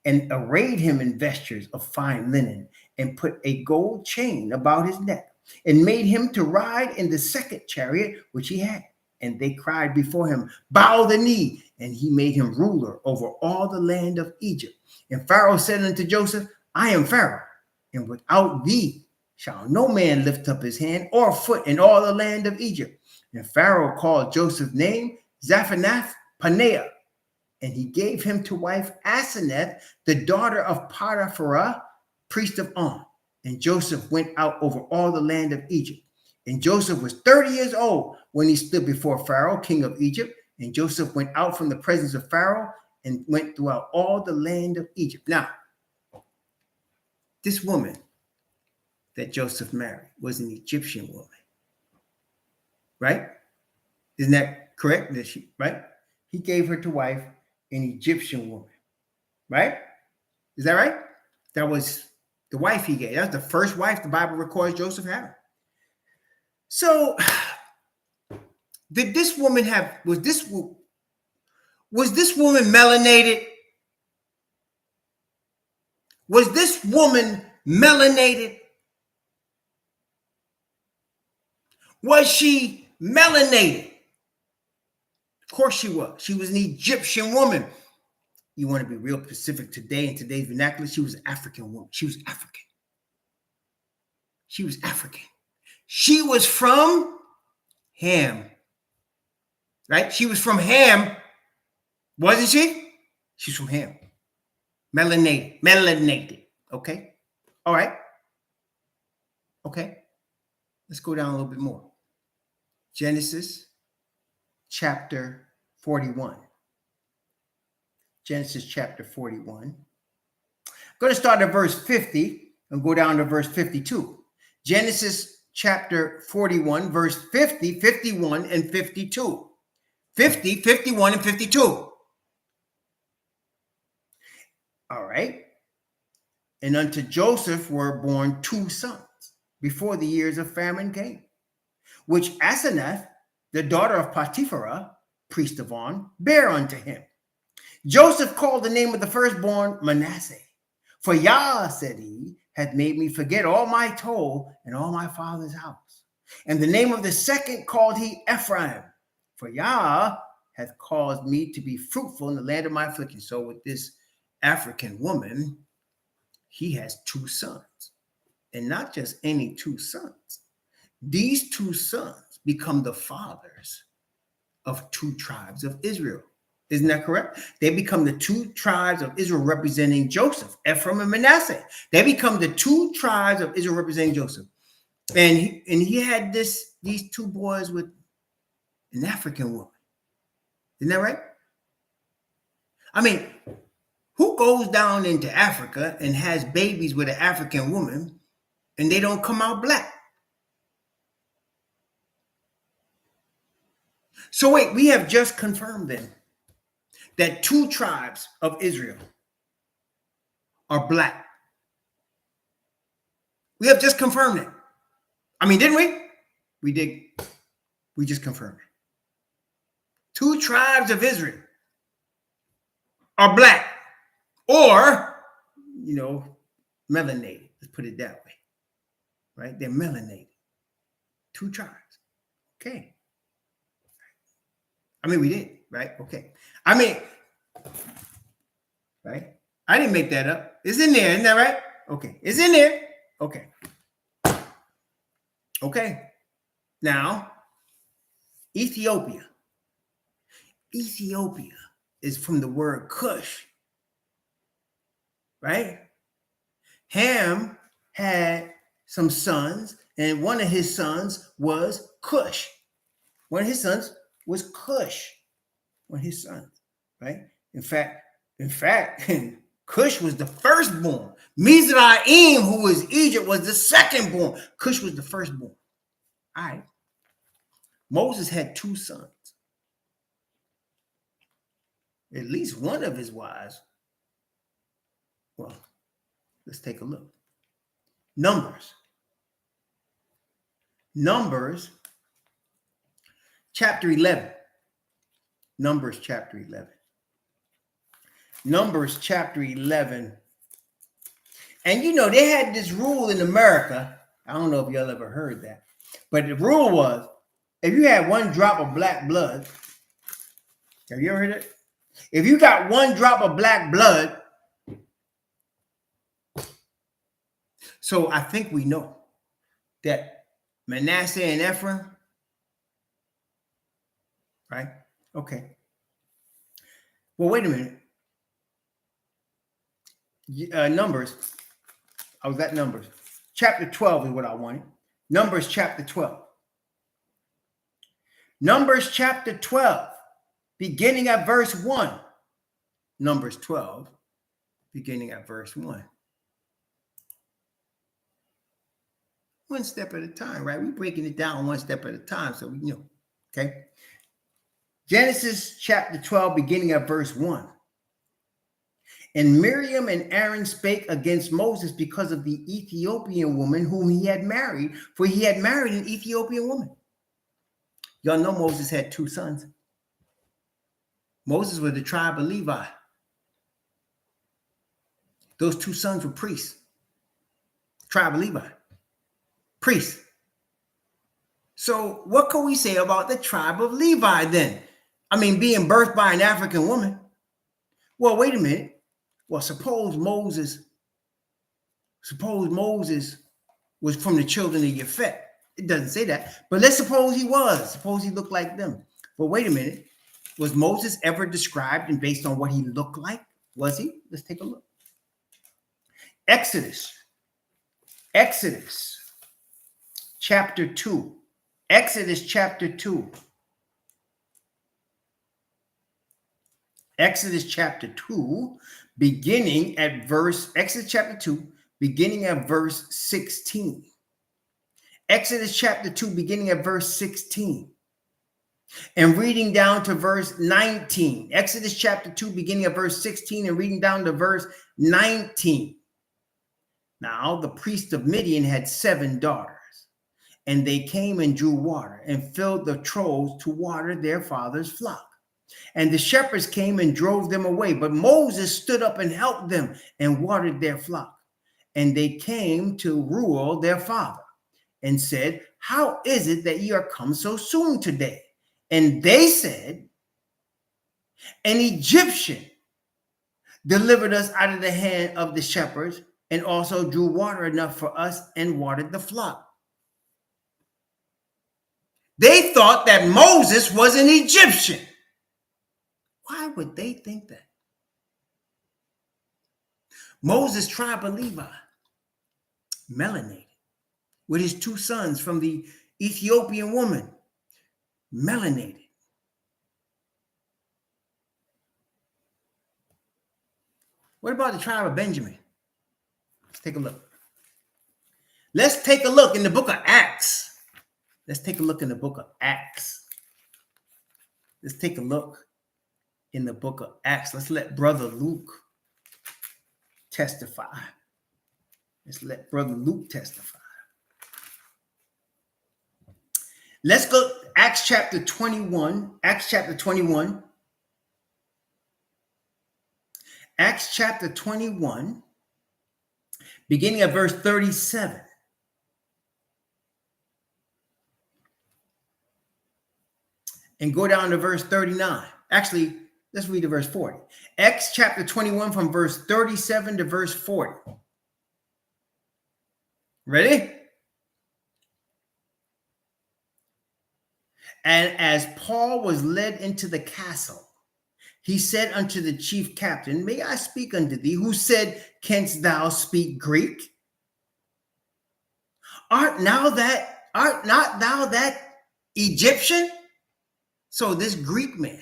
and arrayed him in vestures of fine linen, and put a gold chain about his neck, and made him to ride in the second chariot which he had. And they cried before him, bow the knee. And he made him ruler over all the land of Egypt. And Pharaoh said unto Joseph, I am Pharaoh, and without thee shall no man lift up his hand or foot in all the land of Egypt. And Pharaoh called Joseph's name Zaphanath Paneah, and he gave him to wife Asenath, the daughter of Potipharah, priest of On. And Joseph went out over all the land of Egypt. And Joseph was 30 years old when he stood before Pharaoh, king of Egypt. And Joseph went out from the presence of Pharaoh and went throughout all the land of Egypt. Now, this woman that Joseph married was an Egyptian woman, right? Isn't that correct? Right? He gave her to wife an Egyptian woman, right? Is that right? That was the wife he gave. That was the first wife the Bible records Joseph had. So, did this woman have? Was this woman melanated? Was this woman melanated? Was she melanated? Of course she was. She was an Egyptian woman. You want to be real specific today in today's vernacular? She was an African woman. She was African. She was African. She was from Ham, right? She was from Ham, wasn't she? She's from Ham. Melanated. Okay. All right. Okay. Let's go down a little bit more. Genesis chapter 41. Genesis chapter 41. I'm going to start at verse 50 and go down to verse 52. Genesis chapter 41, verse 50, 51, and 52. 50, 51, and 52. All right. And unto Joseph were born 2 sons before the years of famine came, which Asenath the daughter of Potiphar, priest of On, bare unto him. Joseph called the name of the firstborn Manasseh. For YAH, said he, hath made me forget all my toil and all my father's house. And the name of the second called he Ephraim. For YAH hath caused me to be fruitful in the land of my affliction. So with this African woman, he has two sons. And not just any two sons. These two sons become the fathers of two tribes of Israel. Isn't that correct? They become the two tribes of Israel representing Joseph, Ephraim and Manasseh. They become the two tribes of Israel representing Joseph. And he had these two boys with an African woman. Isn't that right? I mean, who goes down into Africa and has babies with an African woman and they don't come out black? So wait, we have just confirmed then that two tribes of Israel are black. We have just confirmed it. I mean, didn't we? We did. We just confirmed it. Two tribes of Israel are black or, melanated. Let's put it that way, right? They're melanated. Two tribes. Okay. I mean, we did, right? Okay. I mean, right? I didn't make that up. It's in there, isn't that right? Okay. It's in there. Okay. Okay. Now, Ethiopia. Ethiopia is from the word Cush, right? Ham had some sons, and one of his sons was Cush. One of his sons was Cush. One of his sons, right? In fact, Cush was the firstborn. Mizraim, who was Egypt, was the secondborn. Cush was the firstborn. All right. Moses had two sons. At least one of his wives. Well, let's take a look. Numbers chapter 11. Numbers chapter 11. Numbers chapter 11. And they had this rule in America. I don't know if y'all ever heard that. But the rule was, if you had one drop of black blood, have you ever heard it? If you got one drop of black blood, so I think we know that Manasseh and Ephraim, right? Okay. Well, wait a minute. Numbers. I was at Numbers. Chapter 12 is what I wanted. Numbers chapter 12. Numbers chapter 12, beginning at verse 1. Numbers 12, beginning at verse 1. One step at a time, right? We're breaking it down one step at a time so we know. Okay. Genesis chapter 12, beginning at verse 1. And Miriam and Aaron spake against Moses because of the Ethiopian woman whom he had married, for he had married an Ethiopian woman. Y'all know Moses had two sons. Moses was the tribe of Levi. Those two sons were priests. Tribe of Levi. Priests. So what can we say about the tribe of Levi then? I mean, being birthed by an African woman. Well, wait a minute. Well, suppose Moses was from the children of Yefet. It doesn't say that, but let's suppose he was. Suppose he looked like them. But wait a minute. Was Moses ever described and based on what he looked like? Was he? Let's take a look. Exodus chapter 2. Exodus chapter 2. Exodus chapter 2, beginning at Exodus chapter 2, beginning at verse 16. Exodus chapter 2, beginning at verse 16. And reading down to verse 19. Exodus chapter 2, beginning at verse 16 and reading down to verse 19. Now, the priest of Midian had 7 daughters. And they came and drew water and filled the troughs to water their father's flock. And the shepherds came and drove them away. But Moses stood up and helped them and watered their flock. And they came to Reuel their father and said, how is it that ye are come so soon today? And they said, an Egyptian delivered us out of the hand of the shepherds, and also drew water enough for us and watered the flock. They thought that Moses was an Egyptian. Why would they think that? Moses, tribe of Levi, melanated, with his two sons from the Ethiopian woman, melanated. What about the tribe of Benjamin? Let's take a look. Let's take a look in the book of Acts. Let's take a look in the book of Acts. Let's take a look in the book of Acts. Let's let Brother Luke testify. Let's let Brother Luke testify. Let's go Acts chapter 21. Acts chapter 21. Acts chapter 21, beginning at verse 37. And go down to verse 39. Actually, let's read to verse 40. Acts chapter 21 from verse 37 to verse 40. Ready? And as Paul was led into the castle, he said unto the chief captain, may I speak unto thee? Who said, canst thou speak Greek? Art not thou that Egyptian? So this Greek man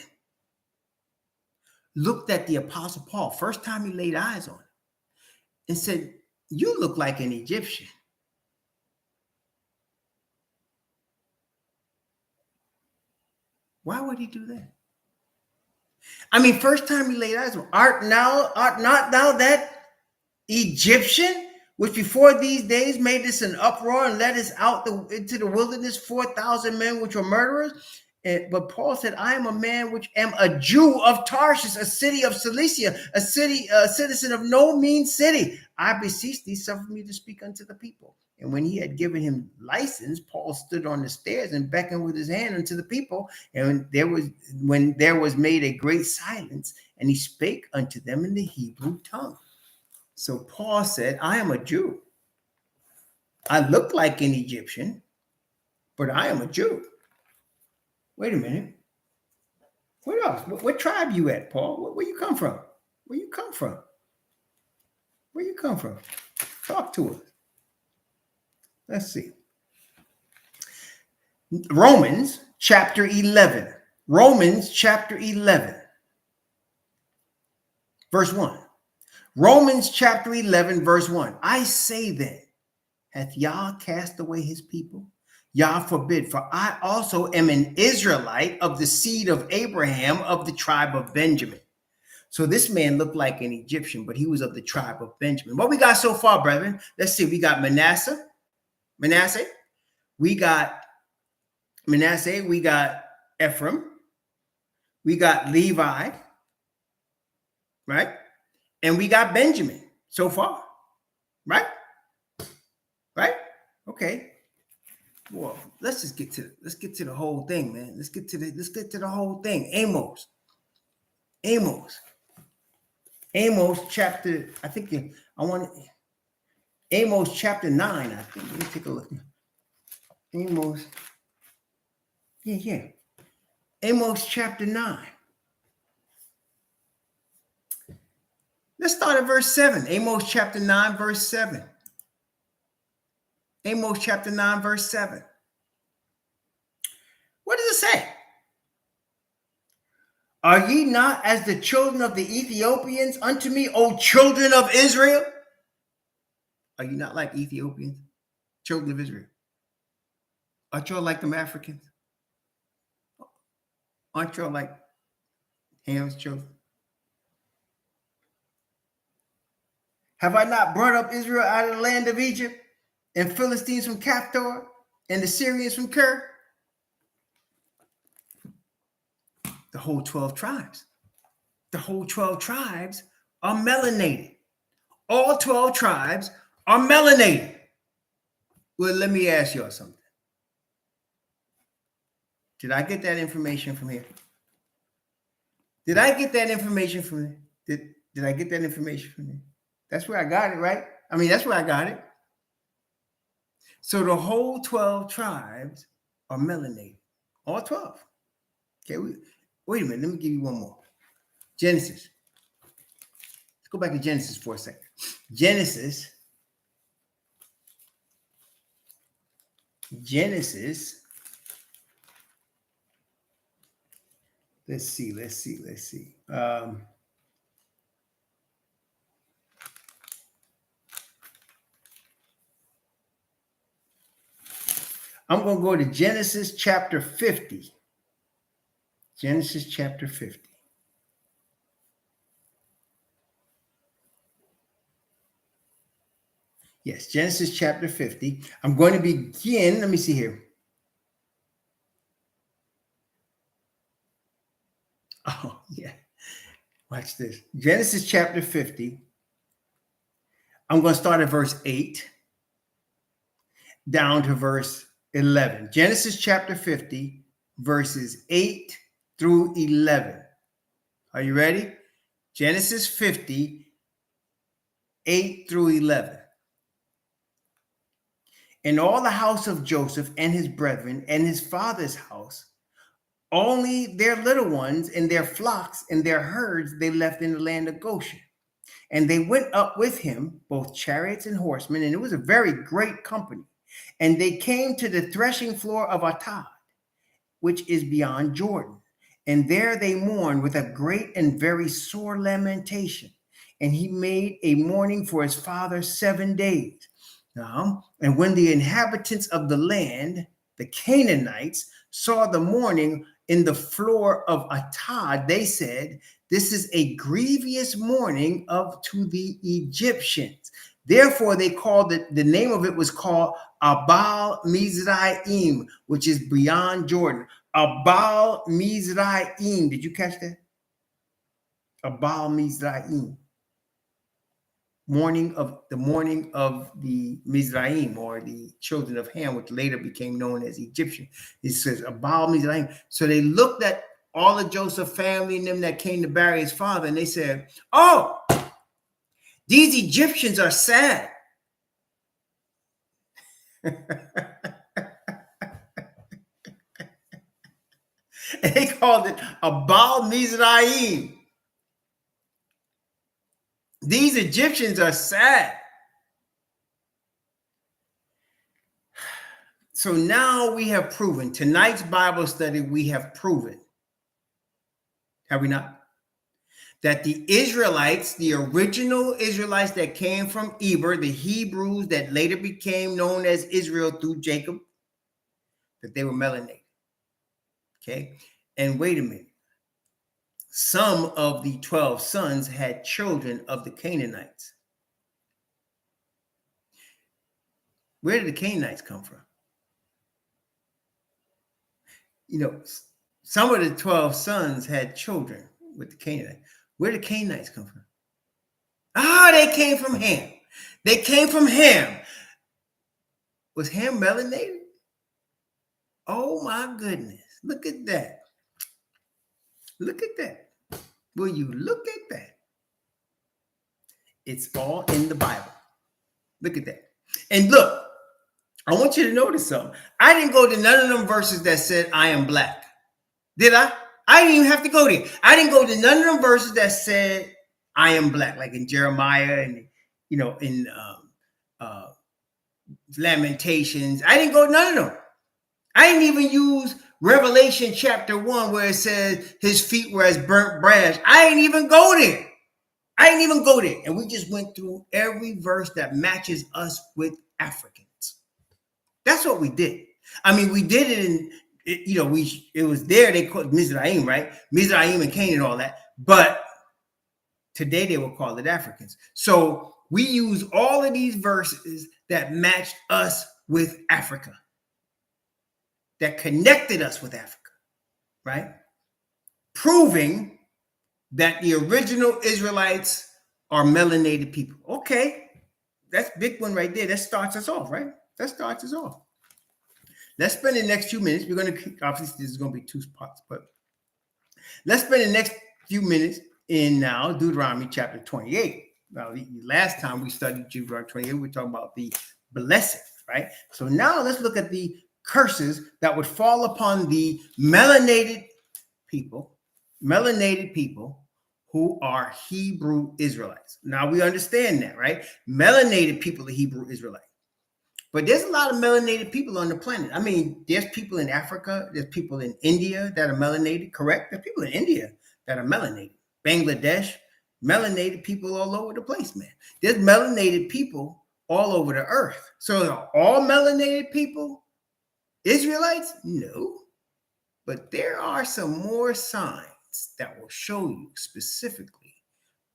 looked at the apostle Paul, first time he laid eyes on him, and said, you look like an Egyptian. Why would he do that? I mean, first time he laid eyes on him, art not thou that Egyptian, which before these days made us an uproar and led us out into the wilderness, 4,000 men which were murderers? But Paul said, I am a man which am a Jew of Tarshish, a city of Cilicia, a citizen of no mean city. I beseech thee, suffer me to speak unto the people. And when he had given him license, Paul stood on the stairs and beckoned with his hand unto the people. And when there was made a great silence, and he spake unto them in the Hebrew tongue. So Paul said, I am a Jew. I look like an Egyptian, but I am a Jew. Wait a minute. What else? What tribe you at, Paul? Where you come from? Where you come from? Where you come from? Talk to us. Let's see. Romans chapter 11. Romans chapter 11. Verse 1. Romans chapter 11, verse 1. I say then, hath YAH cast away his people? YAH forbid, for I also am an Israelite of the seed of Abraham of the tribe of Benjamin. So this man looked like an Egyptian, but he was of the tribe of Benjamin. What we got so far, brethren? Let's see. We got Manasseh. We got Manasseh. We got Ephraim. We got Levi. Right? And we got Benjamin so far. Right? Right? Okay. Well, let's get to the whole thing, man. Let's get to the whole thing. Amos chapter, Amos chapter 9, I think. Let me take a look. Amos. Yeah. Amos chapter 9. Let's start at verse 7. Amos chapter 9, verse 7. Amos chapter 9, verse 7. What does it say? Are ye not as the children of the Ethiopians unto me, O children of Israel? Are you not like Ethiopians, children of Israel? Aren't y'all like them Africans? Aren't y'all like Ham's children? Have I not brought up Israel out of the land of Egypt, and Philistines from Caphtor, and the Syrians from Ker? The whole 12 tribes. The whole 12 tribes are melanated. All 12 tribes are melanated. Well, let me ask y'all something. Did I get that information from here? Did I get that information from here? Did I get that information from here? That's where I got it, right? I mean, that's where I got it. So the whole 12 tribes are melanated. All 12. Okay, wait a minute. Let me give you one more. Genesis. Let's go back to Genesis for a second. Genesis. Let's see. I'm going to go to Genesis chapter 50. Genesis chapter 50. Yes, Genesis chapter 50. I'm going to begin. Let me see here. Oh, yeah. Watch this. Genesis chapter 50. I'm going to start at verse 8 down to verse 11. Genesis chapter 50, verses 8 through 11. Are you ready? Genesis 50, 8 through 11. And all the house of Joseph and his brethren and his father's house, only their little ones and their flocks and their herds they left in the land of Goshen. And they went up with him, both chariots and horsemen, and it was a very great company. And they came to the threshing floor of Atad, which is beyond Jordan. And there they mourned with a great and very sore lamentation. And he made a mourning for his father 7 days. And when the inhabitants of the land, the Canaanites, saw the mourning in the floor of Atad, they said, "This is a grievous mourning to the Egyptians." Therefore, they called it, the name of it was called Abal Mizraim, which is beyond Jordan. Abal Mizraim. Did you catch that? Abal Mizraim. Mourning of the Mizraim, or the children of Ham, which later became known as Egyptian. It says Abal Mizraim. So they looked at all of Joseph's family and them that came to bury his father, and they said, "Oh, these Egyptians are sad." And they called it Abal Mizraim. These Egyptians are sad. So now we have proven, tonight's Bible study, we have proven, have we not? That the Israelites, the original Israelites that came from Eber, the Hebrews that later became known as Israel through Jacob, that they were melanated. Okay? And wait a minute. Some of the 12 sons had children of the Canaanites. Where did the Canaanites come from? You know, some of the 12 sons had children with the Canaanites. Where did the Canaanites come from? They came from Ham. They came from Ham. Was Ham melanated? Oh my goodness. Look at that. Look at that. Will you look at that? It's all in the Bible. Look at that. And look, I want you to notice something. I didn't go to none of them verses that said I am black. Did I? I didn't even have to go there. I didn't go to none of them verses that said I am black, like in Jeremiah and, you know, in Lamentations. I didn't go to none of them. I didn't even use Revelation chapter 1 where it says his feet were as burnt brass. I didn't even go there. And we just went through every verse that matches us with Africans. That's what we did. I mean, we did it in, it was there. They called Mizraim, right? Mizraim and Canaan and all that. But today they will call it Africans. So we use all of these verses that matched us with Africa. that connected us with Africa, right? Proving that the original Israelites are melanated people. Okay, that's a big one right there. That starts us off, right? That starts us off. Let's spend the next few minutes. We're going to, obviously, this is going to be two parts, but let's spend the next few minutes in now Deuteronomy chapter 28. Now, the last time we studied Deuteronomy 28, we were talking about the blessing, right? So now let's look at the curses that would fall upon the melanated people who are Hebrew Israelites. Now we understand that, right? Melanated people are Hebrew Israelites. But there's a lot of melanated people on the planet. I mean, there's people in Africa, there's people in India that are melanated, correct? There's people in India that are melanated. Bangladesh, melanated people all over the place, man. There's melanated people all over the earth. So are all melanated people Israelites? No. But there are some more signs that will show you specifically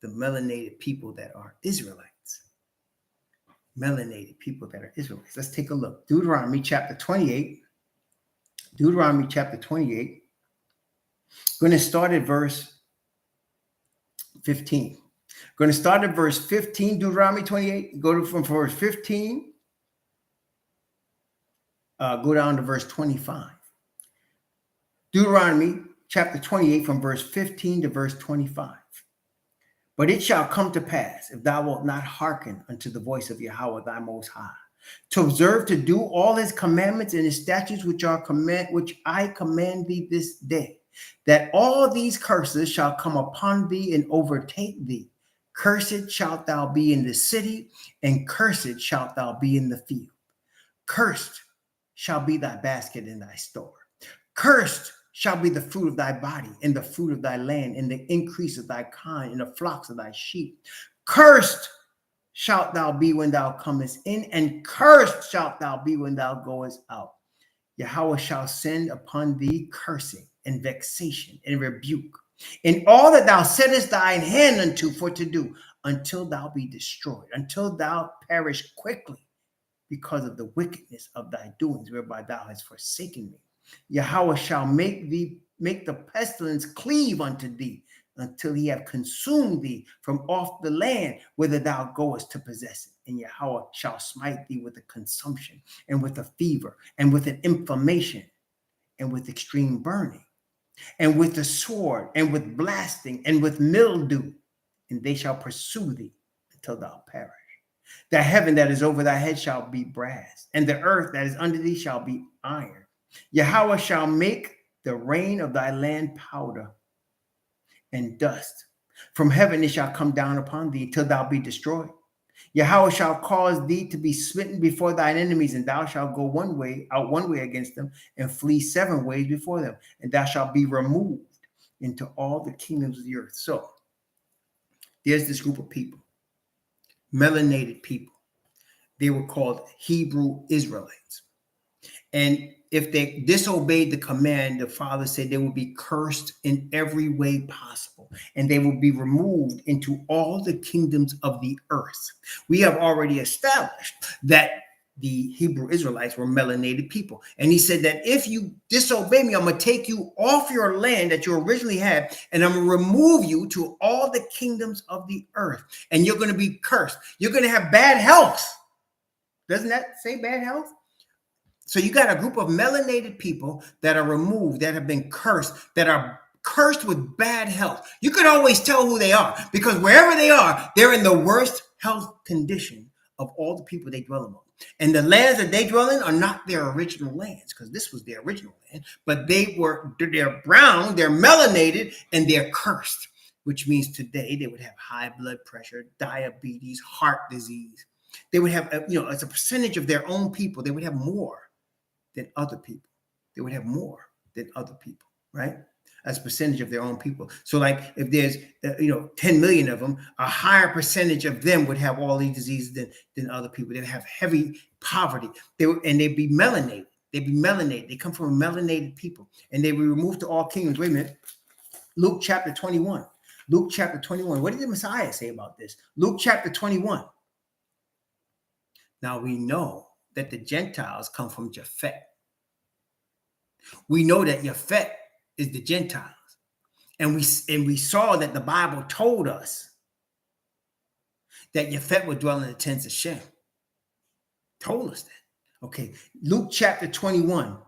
the melanated people that are Israelites. Melanated people that are Israelites. Let's take a look. Deuteronomy chapter 28. Deuteronomy chapter 28. Going to start at verse 15. Going to start at verse 15, Deuteronomy 28. Go from verse 15. Go down to verse 25. Deuteronomy chapter 28 from verse 15 to verse 25. But it shall come to pass, if thou wilt not hearken unto the voice of Yahweh thy most high, to observe to do all his commandments and his statutes which I command thee this day, that all these curses shall come upon thee and overtake thee. Cursed shalt thou be in the city, and cursed shalt thou be in the field. Cursed shall be thy basket and thy store. Cursed shall be the fruit of thy body, and the fruit of thy land, and the increase of thy kind, and the flocks of thy sheep. Cursed shalt thou be when thou comest in, and cursed shalt thou be when thou goest out. Yahweh shall send upon thee cursing, and vexation, and rebuke, in all that thou settest thine hand unto for to do, until thou be destroyed, until thou perish quickly, because of the wickedness of thy doings, whereby thou hast forsaken me. Yahweh shall make the pestilence cleave unto thee, until he have consumed thee from off the land whither thou goest to possess it. And Yahweh shall smite thee with a consumption, and with a fever, and with an inflammation, and with extreme burning, and with the sword, and with blasting, and with mildew, and they shall pursue thee until thou perish. The heaven that is over thy head shall be brass, and the earth that is under thee shall be iron. Yahweh shall make the rain of thy land powder and dust. From heaven it shall come down upon thee till thou be destroyed. Yahweh shall cause thee to be smitten before thine enemies, and thou shalt go one way against them, and flee 7 ways before them, and thou shalt be removed into all the kingdoms of the earth. So there's this group of people, melanated people. They were called Hebrew Israelites. And if they disobeyed the command, the Father said they would be cursed in every way possible, and they will be removed into all the kingdoms of the earth. We have already established that the Hebrew Israelites were melanated people. And he said that if you disobey me, I'm going to take you off your land that you originally had, and I'm going to remove you to all the kingdoms of the earth. And you're going to be cursed. You're going to have bad health. Doesn't that say bad health? So you got a group of melanated people that are removed, that have been cursed, that are cursed with bad health. You could always tell who they are, because wherever they are, they're in the worst health condition of all the people they dwell among. And the lands that they dwell in are not their original lands, because this was their original land, but they're brown, they're melanated, and they're cursed, which means today they would have high blood pressure, diabetes, heart disease. They would have, as a percentage of their own people, they would have more than other people. They would have more than other people, right? As a percentage of their own people. So like if there's, 10 million of them, a higher percentage of them would have all these diseases than other people. They'd have heavy poverty. They'd be melanated. They'd be melanated. They come from melanated people, and they were removed to all kingdoms. Wait a minute. Luke chapter 21. Luke chapter 21. What did the Messiah say about this? Luke chapter 21. Now we know that the Gentiles come from Japhet. We know that Yafet is the Gentiles. And we saw that the Bible told us that Yafet would dwell in the tents of Shem. Told us that. Okay, Luke chapter 21.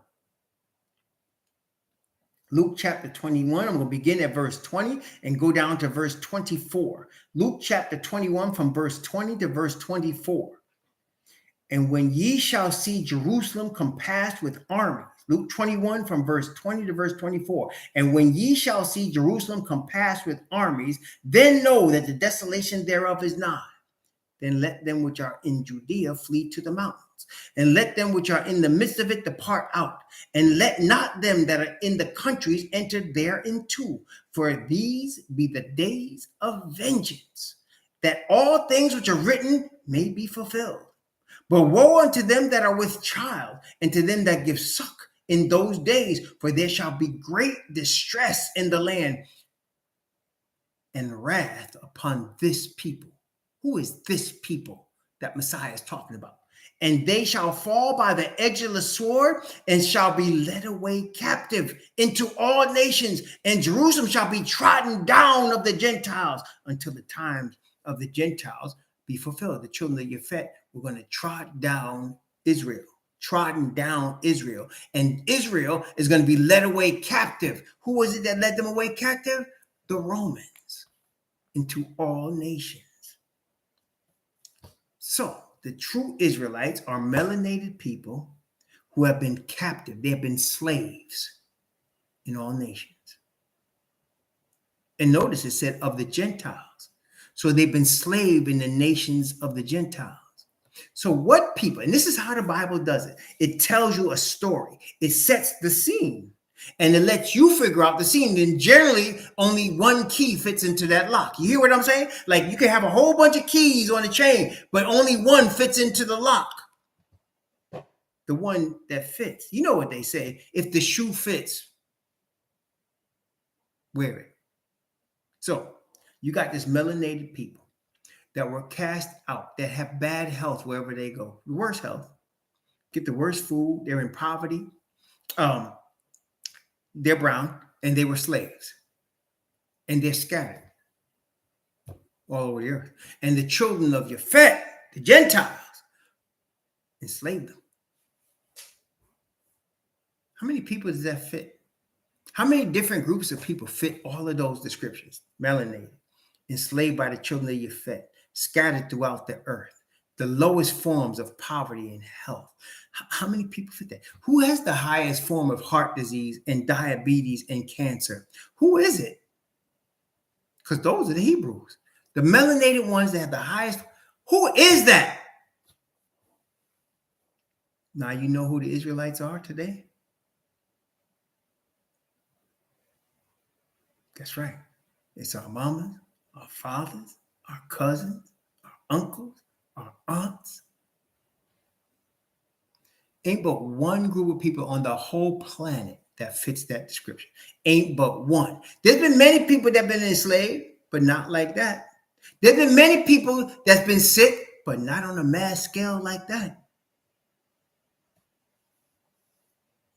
Luke chapter 21, I'm going to begin at verse 20 and go down to verse 24. Luke chapter 21 from verse 20 to verse 24. And when ye shall see Jerusalem compassed with armies, Luke 21 from verse 20 to verse 24. And when ye shall see Jerusalem compassed with armies, then know that the desolation thereof is nigh. Then let them which are in Judea flee to the mountains, and let them which are in the midst of it depart out, and let not them that are in the countries enter thereinto, for these be the days of vengeance, that all things which are written may be fulfilled. But woe unto them that are with child, and to them that give suck in those days, for there shall be great distress in the land, and wrath upon this people. Who is this people that Messiah is talking about? And they shall fall by the edge of the sword, and shall be led away captive into all nations, and Jerusalem shall be trodden down of the Gentiles until the times of the Gentiles be fulfilled. The children of Yafet were going to trot down Israel, trodden down Israel, and Israel is going to be led away captive. Who was it that led them away captive? The Romans, into all nations. So the true Israelites are melanated people who have been captive. They have been slaves in all nations. And notice it said of the Gentiles. So they've been slave in the nations of the Gentiles. So what people, and this is how the Bible does it. It tells you a story. It sets the scene. And it lets you figure out the scene. And generally, only one key fits into that lock. You hear what I'm saying? Like you can have a whole bunch of keys on a chain, but only one fits into the lock. The one that fits. You know what they say? If the shoe fits, wear it. So you got this melanated people that were cast out, that have bad health wherever they go. The worst health. Get the worst food. They're in poverty. They're brown, and they were slaves, and they're scattered all over the earth. And the children of Yafet, the Gentiles, enslaved them. How many people does that fit? How many different groups of people fit all of those descriptions? Melanated, enslaved by the children of Yafet, scattered throughout the earth, the lowest forms of poverty and health. How many people fit that? Who has the highest form of heart disease and diabetes and cancer? Who is it? Because those are the Hebrews. The melanated ones that have the highest. Who is that? Now you know who the Israelites are today? That's right. It's our mamas, our fathers, our cousins, our uncles, our aunts. Ain't but one group of people on the whole planet that fits that description. Ain't but one. There's been many people that have been enslaved, but not like that. There's been many people that's been sick, but not on a mass scale like that.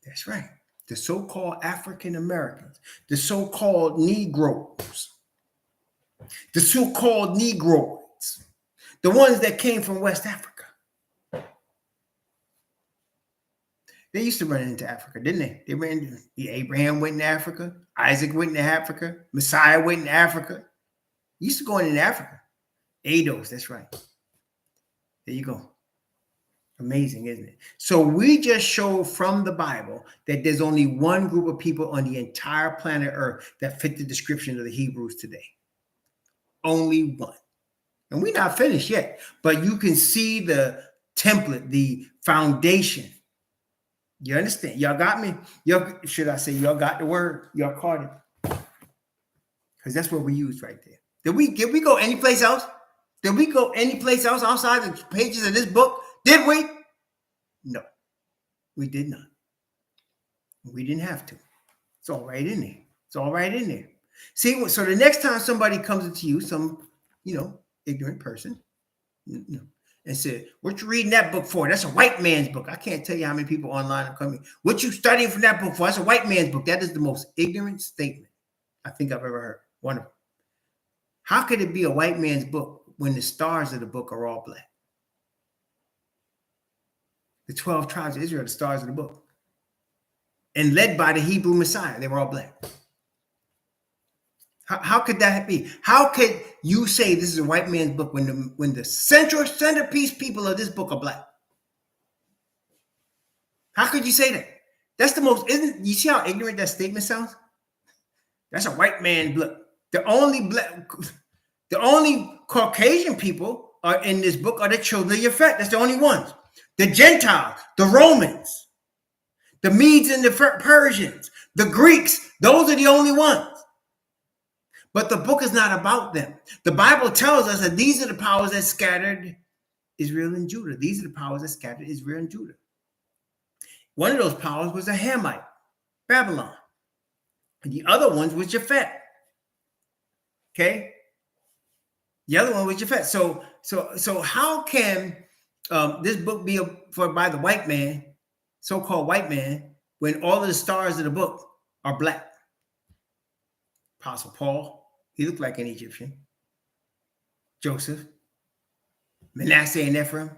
That's right. The so-called African Americans, the so-called Negroes, the so-called Negroids, the ones that came from West Africa. They used to run into Africa, didn't they? They ran into Abraham went into Africa, Isaac went into Africa, Messiah went into Africa. Used to go into Africa. Ados, that's right. There you go. Amazing, isn't it? So we just showed from the Bible that there's only one group of people on the entire planet Earth that fit the description of the Hebrews today. Only one. And we're not finished yet, but you can see the template, the foundation. You understand? Y'all got me? Should I say y'all got the word? Y'all caught it? Because that's what we used right there. Did we go anyplace else? Did we go anyplace else outside the pages of this book? Did we? No, we did not. We didn't have to. It's all right in there. It's all right in there. See, so the next time somebody comes to you, some, ignorant person, and said, "What you reading that book for? That's a white man's book." I can't tell you how many people online are coming. "What you studying from that book for? That's a white man's book." That is the most ignorant statement I think I've ever heard. One of them. How could it be a white man's book when the stars of the book are all black? The 12 tribes of Israel, the stars of the book, and led by the Hebrew Messiah, they were all black. How could that be? How could you say this is a white man's book when the centerpiece people of this book are black? How could you say that? That's the most, isn't you see how ignorant that statement sounds? That's a white man's book. The only Caucasian people are in this book are the children of Yafet. That's the only ones. The Gentiles, the Romans, the Medes and the Persians, the Greeks, those are the only ones. But the book is not about them. The Bible tells us that these are the powers that scattered Israel and Judah. These are the powers that scattered Israel and Judah. One of those powers was a Hamite, Babylon. And the other ones was Japhet. Okay? The other one was Japhet. So how can this book be by the white man, so-called white man, when all of the stars of the book are black? Apostle Paul, he looked like an Egyptian. Joseph, Manasseh and Ephraim,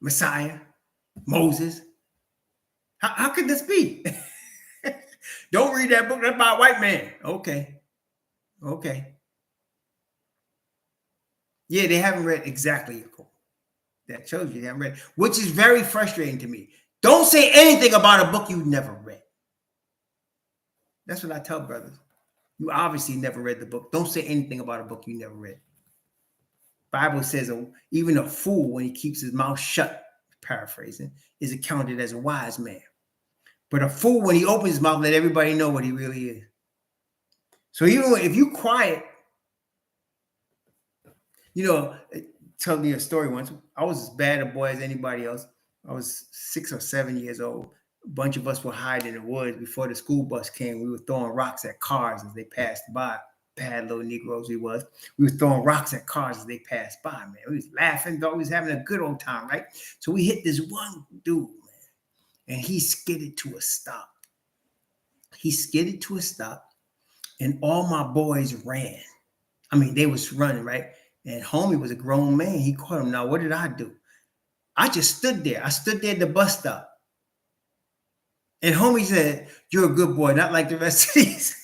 Messiah, Moses. How could this be? Don't read that book. That's by a white man. Okay. Yeah, they haven't read exactly that shows you they haven't read, which is very frustrating to me. Don't say anything about a book you never read. That's what I tell brothers. You obviously never read the book. Don't say anything about a book you never read. Bible says even a fool, when he keeps his mouth shut, paraphrasing, is accounted as a wise man. But a fool, when he opens his mouth, let everybody know what he really is. So even if you quiet, tell me a story once. I was as bad a boy as anybody else. I was 6 or 7 years old. A bunch of us were hiding in the woods before the school bus came. We were throwing rocks at cars as they passed by. Bad little Negroes we was. We were throwing rocks at cars as they passed by, man. We was laughing, always having a good old time, right? So we hit this one dude, man, and he skidded to a stop. And all my boys ran. I mean, they was running, right? And homie was a grown man. He caught him. Now, what did I do? I just stood there. I stood there at the bus stop. And homie said, "You're a good boy, not like the rest of these."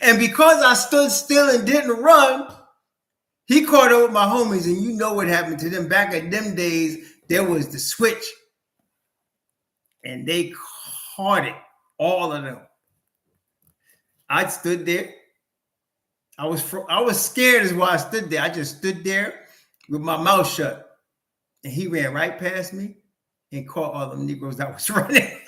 And because I stood still and didn't run, he caught up with my homies. And you know what happened to them. Back in them days, there was the switch. And they caught it, all of them. I stood there. I was scared is why I stood there. I just stood there with my mouth shut. And he ran right past me and caught all them Negroes that was running.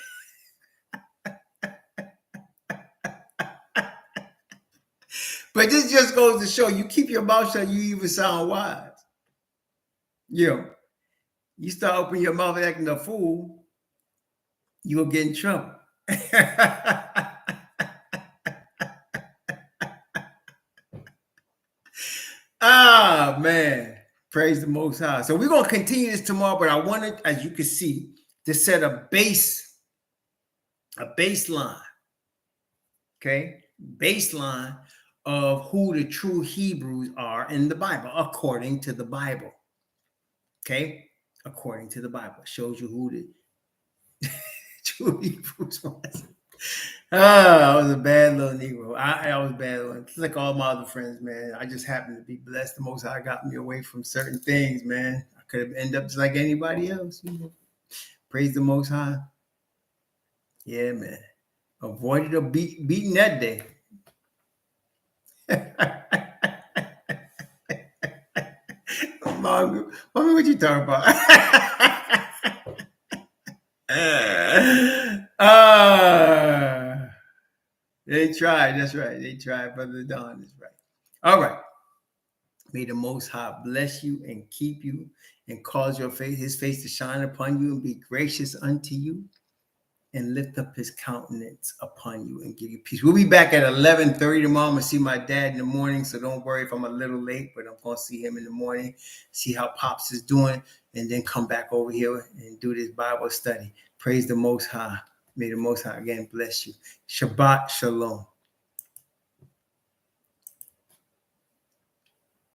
But this just goes to show you keep your mouth shut, you even sound wise. You start opening your mouth and acting a fool, you'll get in trouble. Ah, man. Praise the Most High. So we're going to continue this tomorrow, but I wanted, as you can see, to set a baseline, okay? Baseline of who the true Hebrews are in the Bible, according to the Bible, okay? According to the Bible. It shows you who the true Hebrews was. I was a bad little Negro. I was bad. It's like all my other friends, man. I just happened to be blessed. The Most High got me away from certain things, man. I could have ended up just like anybody else. Praise the Most High. Yeah, man. Avoided a beating that day. Mommy, what you talking about? They tried. That's right. They tried, Brother Don. That's right. All right. May the Most High bless you and keep you and cause his face to shine upon you and be gracious unto you. and lift up his countenance upon you and give you peace. We'll be back at 11:30 tomorrow. I'm going to see my dad in the morning, so don't worry if I'm a little late, but I'm going to see him in the morning, see how Pops is doing, and then come back over here and do this Bible study. Praise the Most High. May the Most High again bless you. Shabbat Shalom.